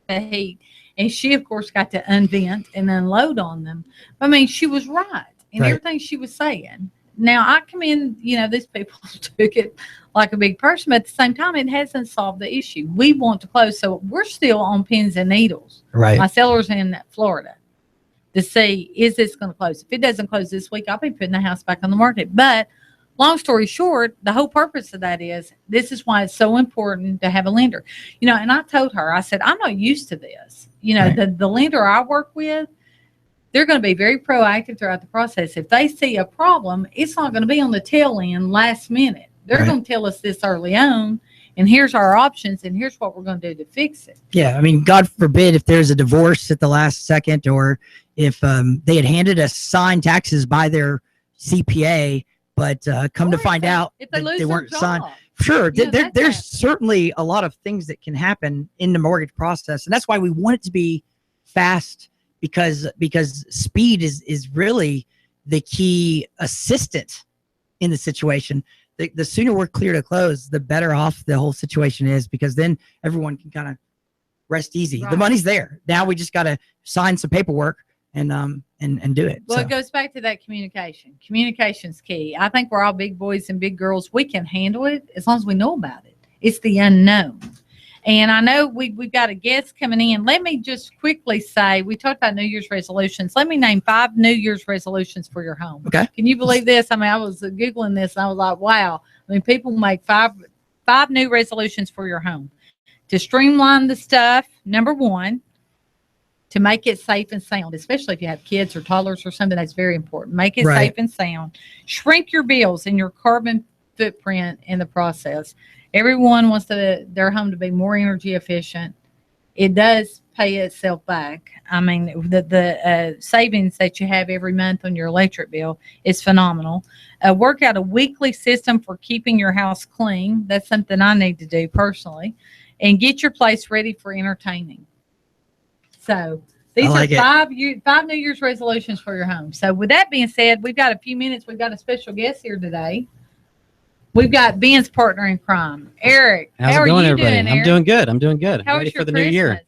And she, of course, got to unvent and unload on them. I mean, she was right in everything she was saying. Now, I commend, these people took it like a big person, but at the same time, it hasn't solved the issue. We want to close, so we're still on pins and needles. Right. My seller's in Florida to see, is this going to close? If it doesn't close this week, I'll be putting the house back on the market. But long story short, the whole purpose of that is, this is why it's so important to have a lender. And I told her, I said, I'm not used to this. The lender I work with, they're going to be very proactive throughout the process. If they see a problem, it's not going to be on the tail end last minute. They're going to tell us this early on, and here's our options, and here's what we're going to do to fix it. Yeah, I mean, God forbid if there's a divorce at the last second, or if they had handed us signed taxes by their CPA, but come to find out if that they weren't signed. Job. Sure, there's certainly a lot of things that can happen in the mortgage process, and that's why we want it to be fast, because speed is really the key assistant in the situation. The sooner we're clear to close, the better off the whole situation is, because then everyone can kind of rest easy. Right. The money's there. Now we just got to sign some paperwork and do it. Well, So, it goes back to that communication. Communication's key. I think we're all big boys and big girls. We can handle it as long as we know about it. It's the unknown. And I know we've got a guest coming in. Let me just quickly say, we talked about New Year's resolutions. Let me name 5 New Year's resolutions for your home. Okay. Can you believe this? I mean, I was Googling this and I was like, wow. I mean, people make five new resolutions for your home. To streamline the stuff, number 1, to make it safe and sound, especially if you have kids or toddlers or something, that's very important. Make it Right. safe and sound. Shrink your bills and your carbon footprint in the process. Everyone wants their home to be more energy efficient. It does pay itself back. I mean, the savings that you have every month on your electric bill is phenomenal. Work out a weekly system for keeping your house clean. That's something I need to do personally. And get your place ready for entertaining. So these like are 5 New Year's resolutions for your home. So with that being said, we've got a few minutes. We've got a special guest here today. We've got Ben's partner in crime, Eric. How's How it going, are you everybody? doing, Eric? I'm doing good. I'm doing good. How Ready was your for the new year. Christmas?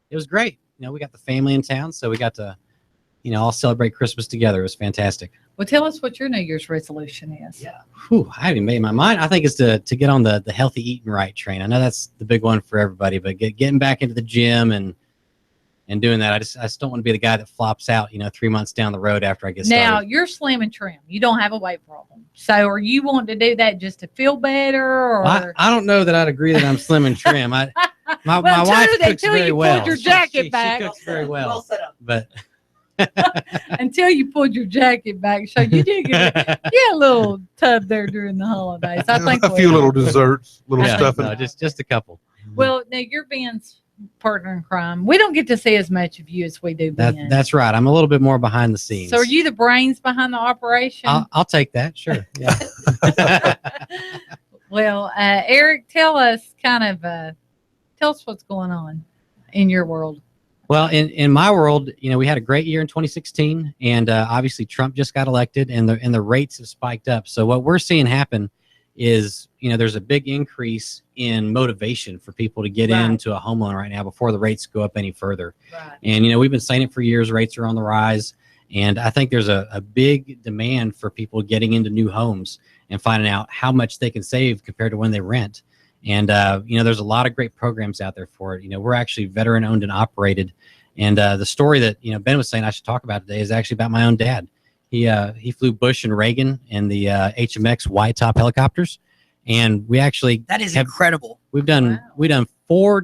It was great. You know, we got the family in town, so we got to, all celebrate Christmas together. It was fantastic. Well, tell us what your New Year's resolution is. Yeah. Whew, I haven't made my mind. I think it's to get on the healthy eating right train. I know that's the big one for everybody, but getting back into the gym and doing that. I just don't want to be the guy that flops out, 3 months down the road after I get started. Now, you're slim and trim. You don't have a weight problem. So are you wanting to do that just to feel better? Or Well, I don't know that I'd agree that I'm slim and trim. My wife cooks very well. Pulled your jacket back. She cooks very well. set up. But Until you pulled your jacket back. So you did get a little tub there during the holidays. I think a few little desserts, little stuffing. No, just a couple. Well, now you're Ben's partner in crime. We don't get to see as much of you as we do, Ben. That's right. I'm a little bit more behind the scenes. So are you the brains behind the operation? I'll take that. Sure. Yeah. Well, Eric, tell us what's going on in your world. Well, in my world, we had a great year in 2016, and obviously Trump just got elected, and the rates have spiked up. So what we're seeing happen is, there's a big increase in motivation for people to get into a home loan right now before the rates go up any further. Right. And, we've been saying it for years, rates are on the rise. And I think there's a big demand for people getting into new homes and finding out how much they can save compared to when they rent. And, there's a lot of great programs out there for it. We're actually veteran owned and operated. And the story that, Ben was saying I should talk about today is actually about my own dad. He flew Bush and Reagan in the HMX wide top helicopters. And we actually that is incredible. We've done 5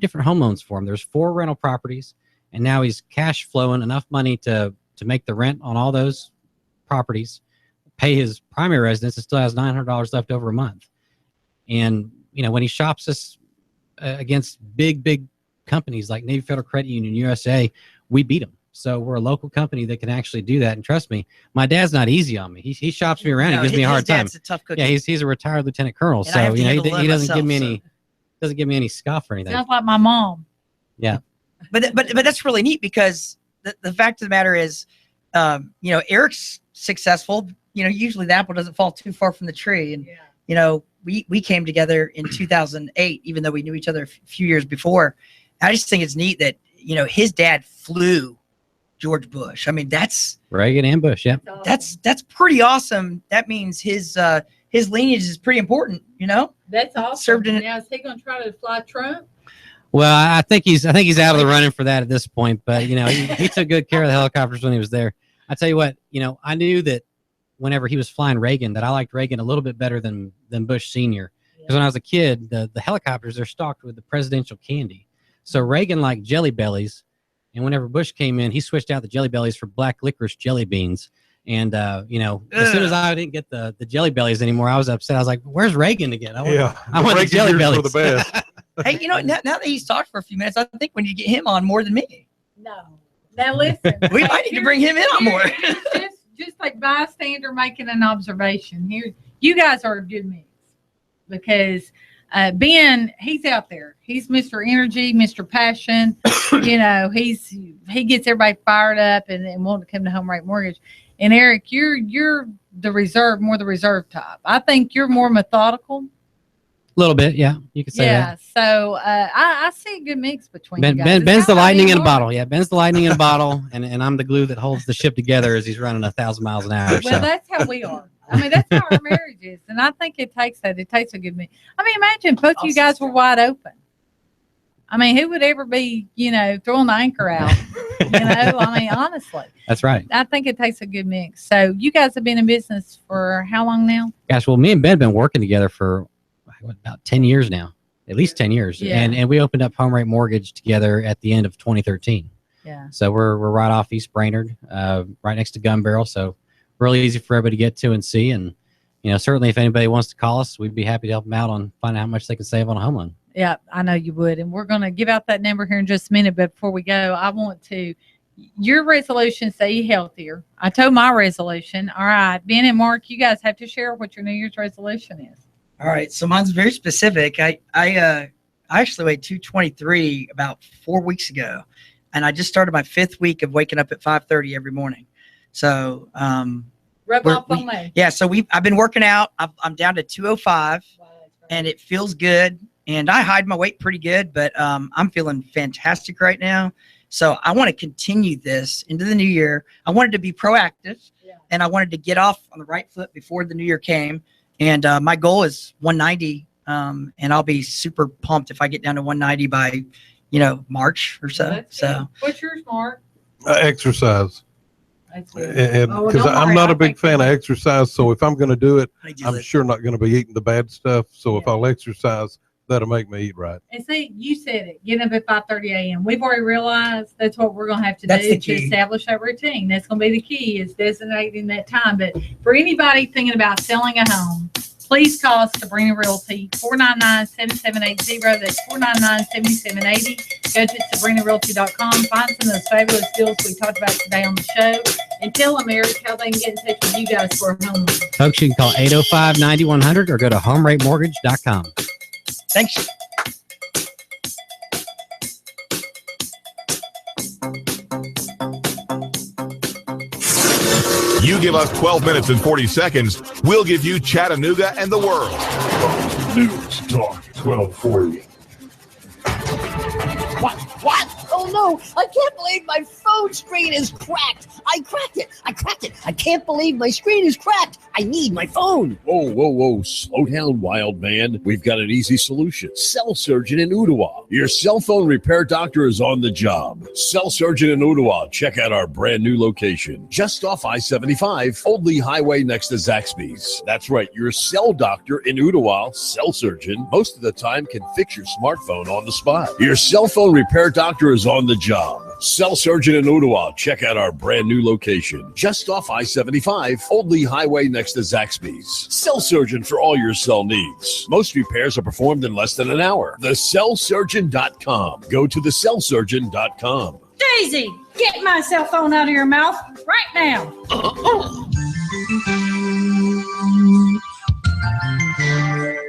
different home loans for him. There's 4 rental properties, and now he's cash flowing enough money to make the rent on all those properties, pay his primary residence, and still has $900 left over a month. And when he shops us against big companies like Navy Federal Credit Union, USA, we beat them. So we're a local company that can actually do that. And trust me, my dad's not easy on me. He shops me around. He gives me a hard time. Dad's a tough cookie. Yeah, he's a retired lieutenant colonel, so he doesn't give me any scuff or anything. Sounds like my mom. Yeah, but that's really neat because the fact of the matter is, Eric's successful. Usually the apple doesn't fall too far from the tree, and we came together in 2008, even though we knew each other a few years before. I just think it's neat that his dad flew George Bush. I mean, that's Reagan and Bush. Yeah, that's pretty awesome. That means his lineage is pretty important. That's awesome. Served in. Now is he going to try to fly Trump? Well, I think he's out of the running for that at this point. But he took good care of the helicopters when he was there. I tell you what, I knew that whenever he was flying Reagan, that I liked Reagan a little bit better than Bush Senior. Because when I was a kid, the helicopters, they're stocked with the presidential candy. So Reagan liked Jelly Bellies. And whenever Bush came in, he switched out the Jelly Bellies for black licorice jelly beans. And, as soon as I didn't get the Jelly Bellies anymore, I was upset. I was like, where's Reagan again? I want the Jelly Bellies. For the best. Hey, now that he's talked for a few minutes, I think we need to get him on more than me. No. Now listen. We might need to bring him in on more. just like bystander making an observation here. You guys are a good mix because Ben, he's out there. He's Mr. Energy, Mr. Passion. He gets everybody fired up and wanting to come to Home Rate Mortgage. And Eric, you're the reserve type. I think you're more methodical. little bit, yeah. You could say that. So I see a good mix between you guys. Ben's the lightning in a bottle. Yeah, Ben's the lightning in a bottle, and I'm the glue that holds the ship together as he's running 1,000 miles an hour. Well, that's how we are. I mean, that's how our marriage is, and I think it takes that. It takes a good mix. I mean, imagine both you guys were wide open. I mean, who would ever be, throwing the anchor out? I mean, honestly. That's right. I think it takes a good mix. So you guys have been in business for how long now? Gosh, well, me and Ben have been working together for about 10 years now, at least 10 years. Yeah. And we opened up Home Rate Mortgage together at the end of 2013. Yeah. So we're right off East Brainerd, right next to Gun Barrel. So really easy for everybody to get to and see. And, certainly if anybody wants to call us, we'd be happy to help them out on finding out how much they can save on a home loan. Yeah, I know you would. And we're going to give out that number here in just a minute. But before we go, I want your resolution, say eat healthier. I told my resolution. All right, Ben and Mark, you guys have to share what your New Year's resolution is. All right, so mine's very specific. I actually weighed 223 about 4 weeks ago, and I just started my 5th week of waking up at 5:30 every morning. So rub off on me. Yeah, so I've been working out. I'm down to 205, and it feels good. And I hide my weight pretty good, but I'm feeling fantastic right now. So I want to continue this into the new year. I wanted to be proactive, and I wanted to get off on the right foot before the new year came. And my goal is 190, and I'll be super pumped if I get down to 190 by, March or so. So what's yours, Mark? Exercise. Because I'm not a big fan of exercise. So if I'm going to do it, I'm sure not going to be eating the bad stuff. So if I'll exercise, that'll make me eat right. And see, you said it. Get up at 5:30 a.m. We've already realized that's what we're going to have to do to establish that routine. That's going to be the key, is designating that time. But for anybody thinking about selling a home, please call us, Sabrina Realty, 499-7780. That's 499-7780. Go to SabrinaRealty.com. Find some of those fabulous deals we talked about today on the show. And tell them, Eric, how they can get in touch with you guys for a home loan. Folks, you can call 805-9100 or go to HomeRateMortgage.com. Thanks. You give us 12 minutes and 40 seconds, we'll give you Chattanooga and the world. News Talk 1240. What? Oh no, I can't believe my phone screen is cracked. I cracked it. I can't believe my screen is cracked. I need my phone. Whoa. Slow down, wild man. We've got an easy solution. Cell Surgeon in Ottawa. Your cell phone repair doctor is on the job. Cell Surgeon in Ottawa. Check out our brand new location. Just off I-75, Old Lee Highway next to Zaxby's. That's right, your cell doctor in Ottawa, Cell Surgeon, most of the time can fix your smartphone on the spot. Your cell phone repair doctor is on the job. Cell Surgeon in Ottawa. Check out our brand new location. Just off I-75, Old Lee Highway next to Zaxby's. Cell Surgeon for all your cell needs. Most repairs are performed in less than an hour. TheCellSurgeon.com. Go to TheCellSurgeon.com. Daisy, get my cell phone out of your mouth right now.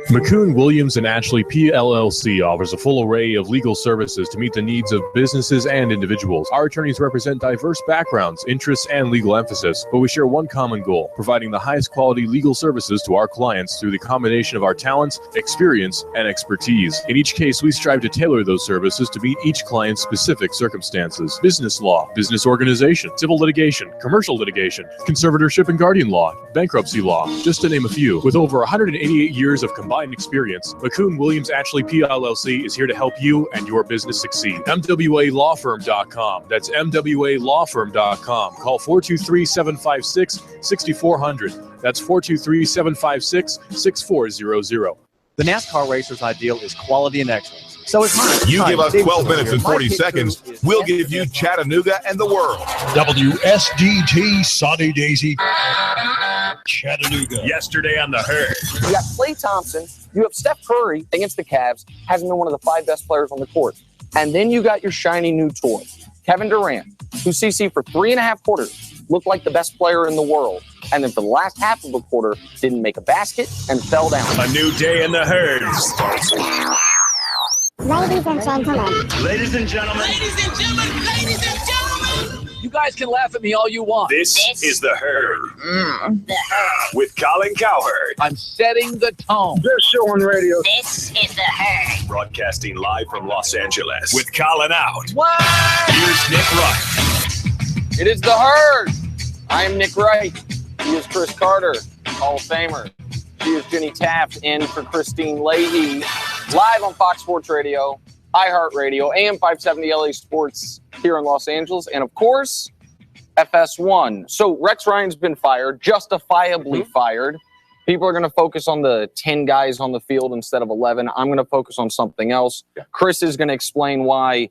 McCune Williams & Ashley PLLC offers a full array of legal services to meet the needs of businesses and individuals. Our attorneys represent diverse backgrounds, interests, and legal emphasis, but we share one common goal: providing the highest quality legal services to our clients through the combination of our talents, experience, and expertise. In each case, we strive to tailor those services to meet each client's specific circumstances: business law, business organization, civil litigation, commercial litigation, conservatorship and guardian law, bankruptcy law, just to name a few. With over 188 years of combined experience, McCune Williams Ashley PLLC is here to help you and your business succeed. MWALawFirm.com. That's MWALawFirm.com. Call 423-756-6400. That's 423-756-6400. The NASCAR racer's ideal is quality and excellence. So it's mine. You give us 12 minutes and 40 seconds, we'll give you Chattanooga and the world. WSDT Sunny Daisy Chattanooga. Yesterday on the Herd. You got Klay Thompson. You have Steph Curry against the Cavs. Hasn't been one of the 5 best players on the court. And then you got your shiny new toy, Kevin Durant, who CC for 3.5 quarters looked like the best player in the world. And then for the last half of the quarter, didn't make a basket and fell down. A new day in the Herd starts now. Ladies and gentlemen. Ladies and gentlemen. Ladies and gentlemen. Ladies and gentlemen. You guys can laugh at me all you want. This is The Herd. The Herd. With Colin Cowherd. I'm setting the tone. Best show on radio. This is The Herd. Broadcasting live from Los Angeles. With Colin out. What? Here's Nick Wright. It is The Herd. I am Nick Wright. He is Chris Carter, Hall of Famer. She is Jenny Taft in for Christine Leahy. Live on Fox Sports Radio, iHeartRadio, AM 570 LA Sports here in Los Angeles, and of course, FS1. So Rex Ryan's been fired, justifiably fired. People are going to focus on the 10 guys on the field instead of 11. I'm going to focus on something else. Chris is going to explain why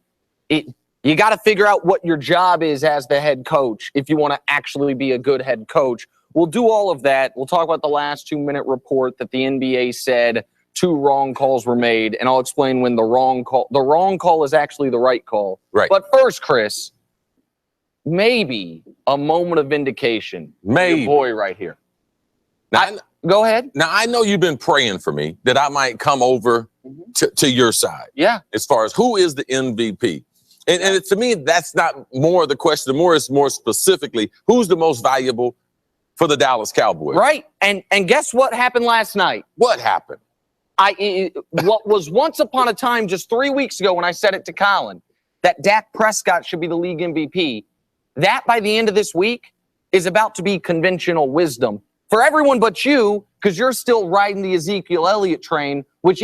you got to figure out what your job is as the head coach if you want to actually be a good head coach. We'll do all of that. We'll talk about the last 2-minute report that the NBA said 2 wrong calls were made, and I'll explain when the wrong call is actually the right call. Right. But first, Chris, maybe a moment of vindication. Maybe. Your boy right here. Now, go ahead. Now, I know you've been praying for me that I might come over to your side. Yeah. As far as who is the MVP. And to me, that's not more the question. The more is more specifically, who's the most valuable for the Dallas Cowboys? Right. And guess what happened last night? What happened? What was once upon a time, just 3 weeks ago when I said it to Colin, that Dak Prescott should be the league MVP, that by the end of this week is about to be conventional wisdom for everyone but you, because you're still riding the Ezekiel Elliott train, which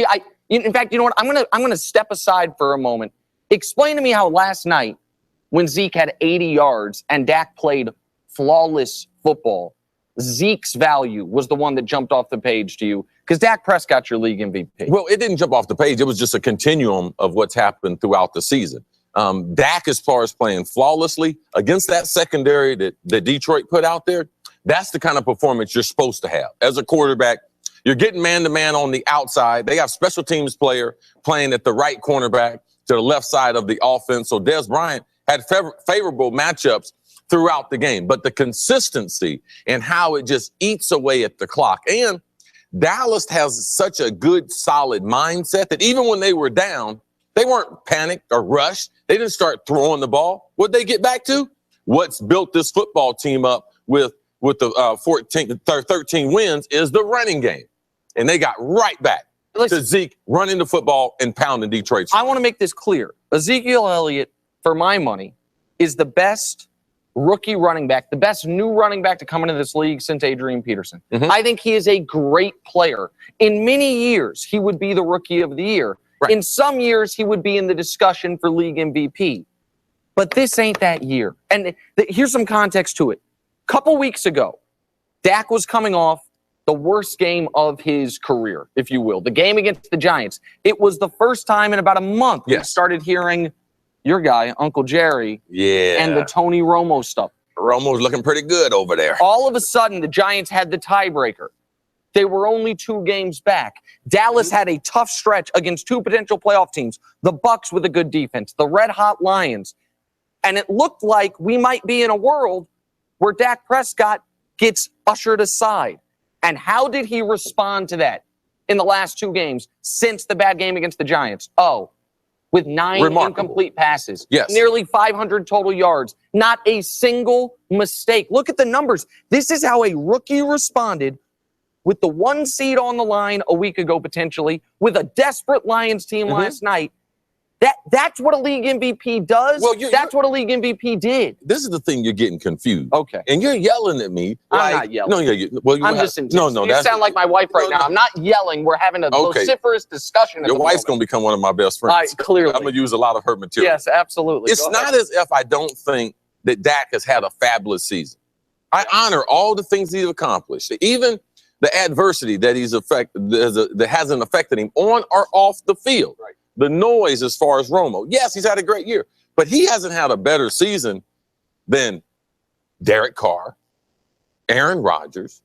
in fact, you know what? I'm gonna step aside for a moment. Explain to me how last night, when Zeke had 80 yards and Dak played flawless football, Zeke's value was the one that jumped off the page to you, because Dak Prescott's your league MVP. Well, it didn't jump off the page. It was just a continuum of what's happened throughout the season. Dak, as far as playing flawlessly against that secondary that Detroit put out there, that's the kind of performance you're supposed to have. As a quarterback, you're getting man-to-man on the outside. They have special teams player playing at the right cornerback to the left side of the offense. So Dez Bryant had favorable matchups throughout the game. But the consistency and how it just eats away at the clock. And Dallas has such a good, solid mindset that even when they were down, they weren't panicked or rushed. They didn't start throwing the ball. What'd they get back to? What's built this football team up with the 13 wins is the running game. And they got right back to Zeke running the football and pounding Detroit. I want to make this clear. Ezekiel Elliott, for my money, is the best rookie running back, the best new running back to come into this league since Adrian Peterson. I think he is a great player. In many years, he would be the rookie of the year. Right. In some years, he would be in the discussion for league MVP. But this ain't that year. And here's some context to it. A couple weeks ago, Dak was coming off the worst game of his career, if you will, the game against the Giants. It was the first time in about a month we started hearing your guy, Uncle Jerry, and the Tony Romo stuff. Romo's looking pretty good over there. All of a sudden, the Giants had the tiebreaker. They were only 2 games back. Dallas had a tough stretch against 2 potential playoff teams, the Bucs with a good defense, the red-hot Lions. And it looked like we might be in a world where Dak Prescott gets ushered aside. And how did he respond to that in the last 2 games since the bad game against the Giants? With 9 incomplete passes. Nearly 500 total yards. Not a single mistake. Look at the numbers. This is how a rookie responded with the 1 seed on the line a week ago, potentially, with a desperate Lions team last night. That's what a league MVP does. Well, that's what a league MVP did. This is the thing, you're getting confused. Okay. And you're yelling at me. I'm not yelling. No, I'm just intense. You sound like my wife right now. I'm not yelling. We're having a vociferous discussion. Your wife's going to become one of my best friends. Clearly. I'm going to use a lot of her material. Yes, absolutely. It's not as if I don't think that Dak has had a fabulous season. I honor all the things he's accomplished. Even the adversity that that hasn't affected him on or off the field. Right. The noise as far as Romo. Yes, he's had a great year, but he hasn't had a better season than Derek Carr, Aaron Rodgers,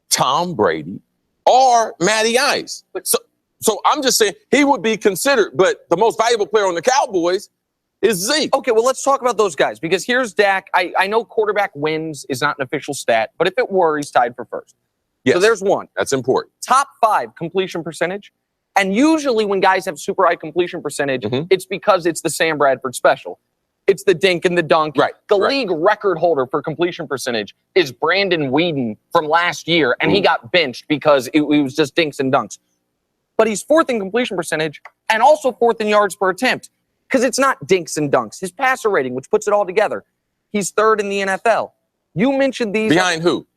Tom Brady, or Matty Ice. So I'm just saying he would be considered, but the most valuable player on the Cowboys is Zeke. Okay, well, let's talk about those guys, because here's Dak. I know quarterback wins is not an official stat, but if it were, he's tied for first. Yes, so there's one. That's important. Top 5 completion percentage. And usually when guys have super high completion percentage, it's because it's the Sam Bradford special. It's the dink and the dunk. Right. The league record holder for completion percentage is Brandon Whedon from last year, and he got benched because it was just dinks and dunks. But he's 4th in completion percentage and also 4th in yards per attempt because it's not dinks and dunks. His passer rating, which puts it all together, he's 3rd in the NFL. You mentioned these. Behind who?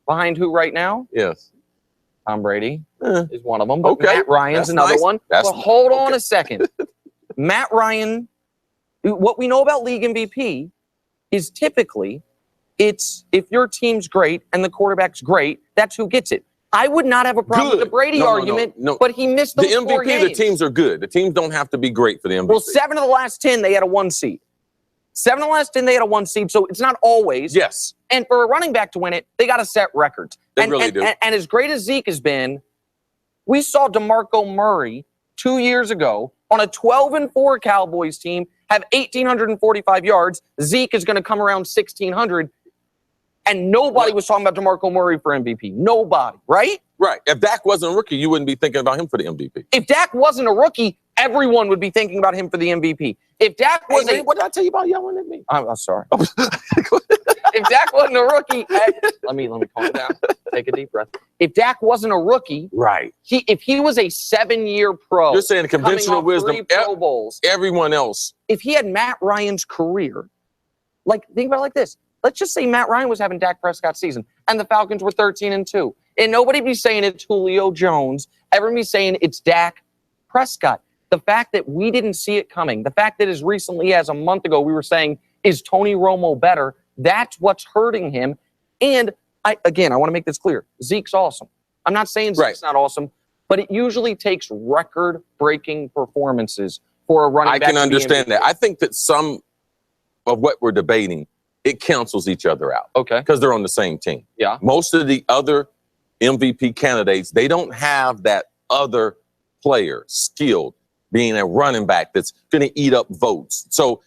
Behind who right now? Yes. Tom Brady is one of them. But Okay. Matt Ryan's That's another nice. one. That's But hold on a second. Matt Ryan, what we know about league MVP is typically it's if your team's great and the quarterback's great, that's who gets it. I would not have a problem with the Brady argument, but he missed those the 4 MVP, games. the teams are good. The teams don't have to be great for the MVP. Well, 7 of the last 10, they had a 1 seed. 7 of the last 10, they had a 1 seed, so it's not always. Yes. And for a running back to win it, they got to set records. They really do. And as great as Zeke has been, we saw DeMarco Murray 2 years ago on a 12-4 Cowboys team have 1,845 yards. Zeke is going to come around 1,600. And nobody was talking about DeMarco Murray for MVP. Nobody, right? Right. If Dak wasn't a rookie, you wouldn't be thinking about him for the MVP. If Dak wasn't a rookie, everyone would be thinking about him for the MVP. If Dak was what did I tell you about yelling at me? I'm sorry. If Dak wasn't a rookie, let me calm down. Take a deep breath. If Dak wasn't a rookie, right? If he was a 7-year pro, You're saying conventional wisdom. 3 Pro Bowls. Everyone else. If he had Matt Ryan's career, think about it like this. Let's just say Matt Ryan was having Dak Prescott's season, and the Falcons were 13-2, and nobody be saying it's Julio Jones. Everyone be saying it's Dak Prescott. The fact that we didn't see it coming, the fact that as recently as a month ago we were saying, is Tony Romo better? That's what's hurting him. And I want to make this clear. Zeke's awesome. I'm not saying Zeke's not awesome, but it usually takes record-breaking performances for a running back. I can understand that. I think that some of what we're debating, it cancels each other out. Okay. Because they're on the same team. Yeah. Most of the other MVP candidates, they don't have that other player skilled being a running back that's going to eat up votes. So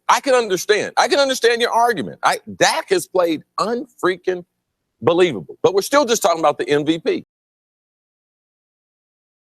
I can understand. I can understand your argument. Dak has played unfreaking believable, but we're still just talking about the MVP.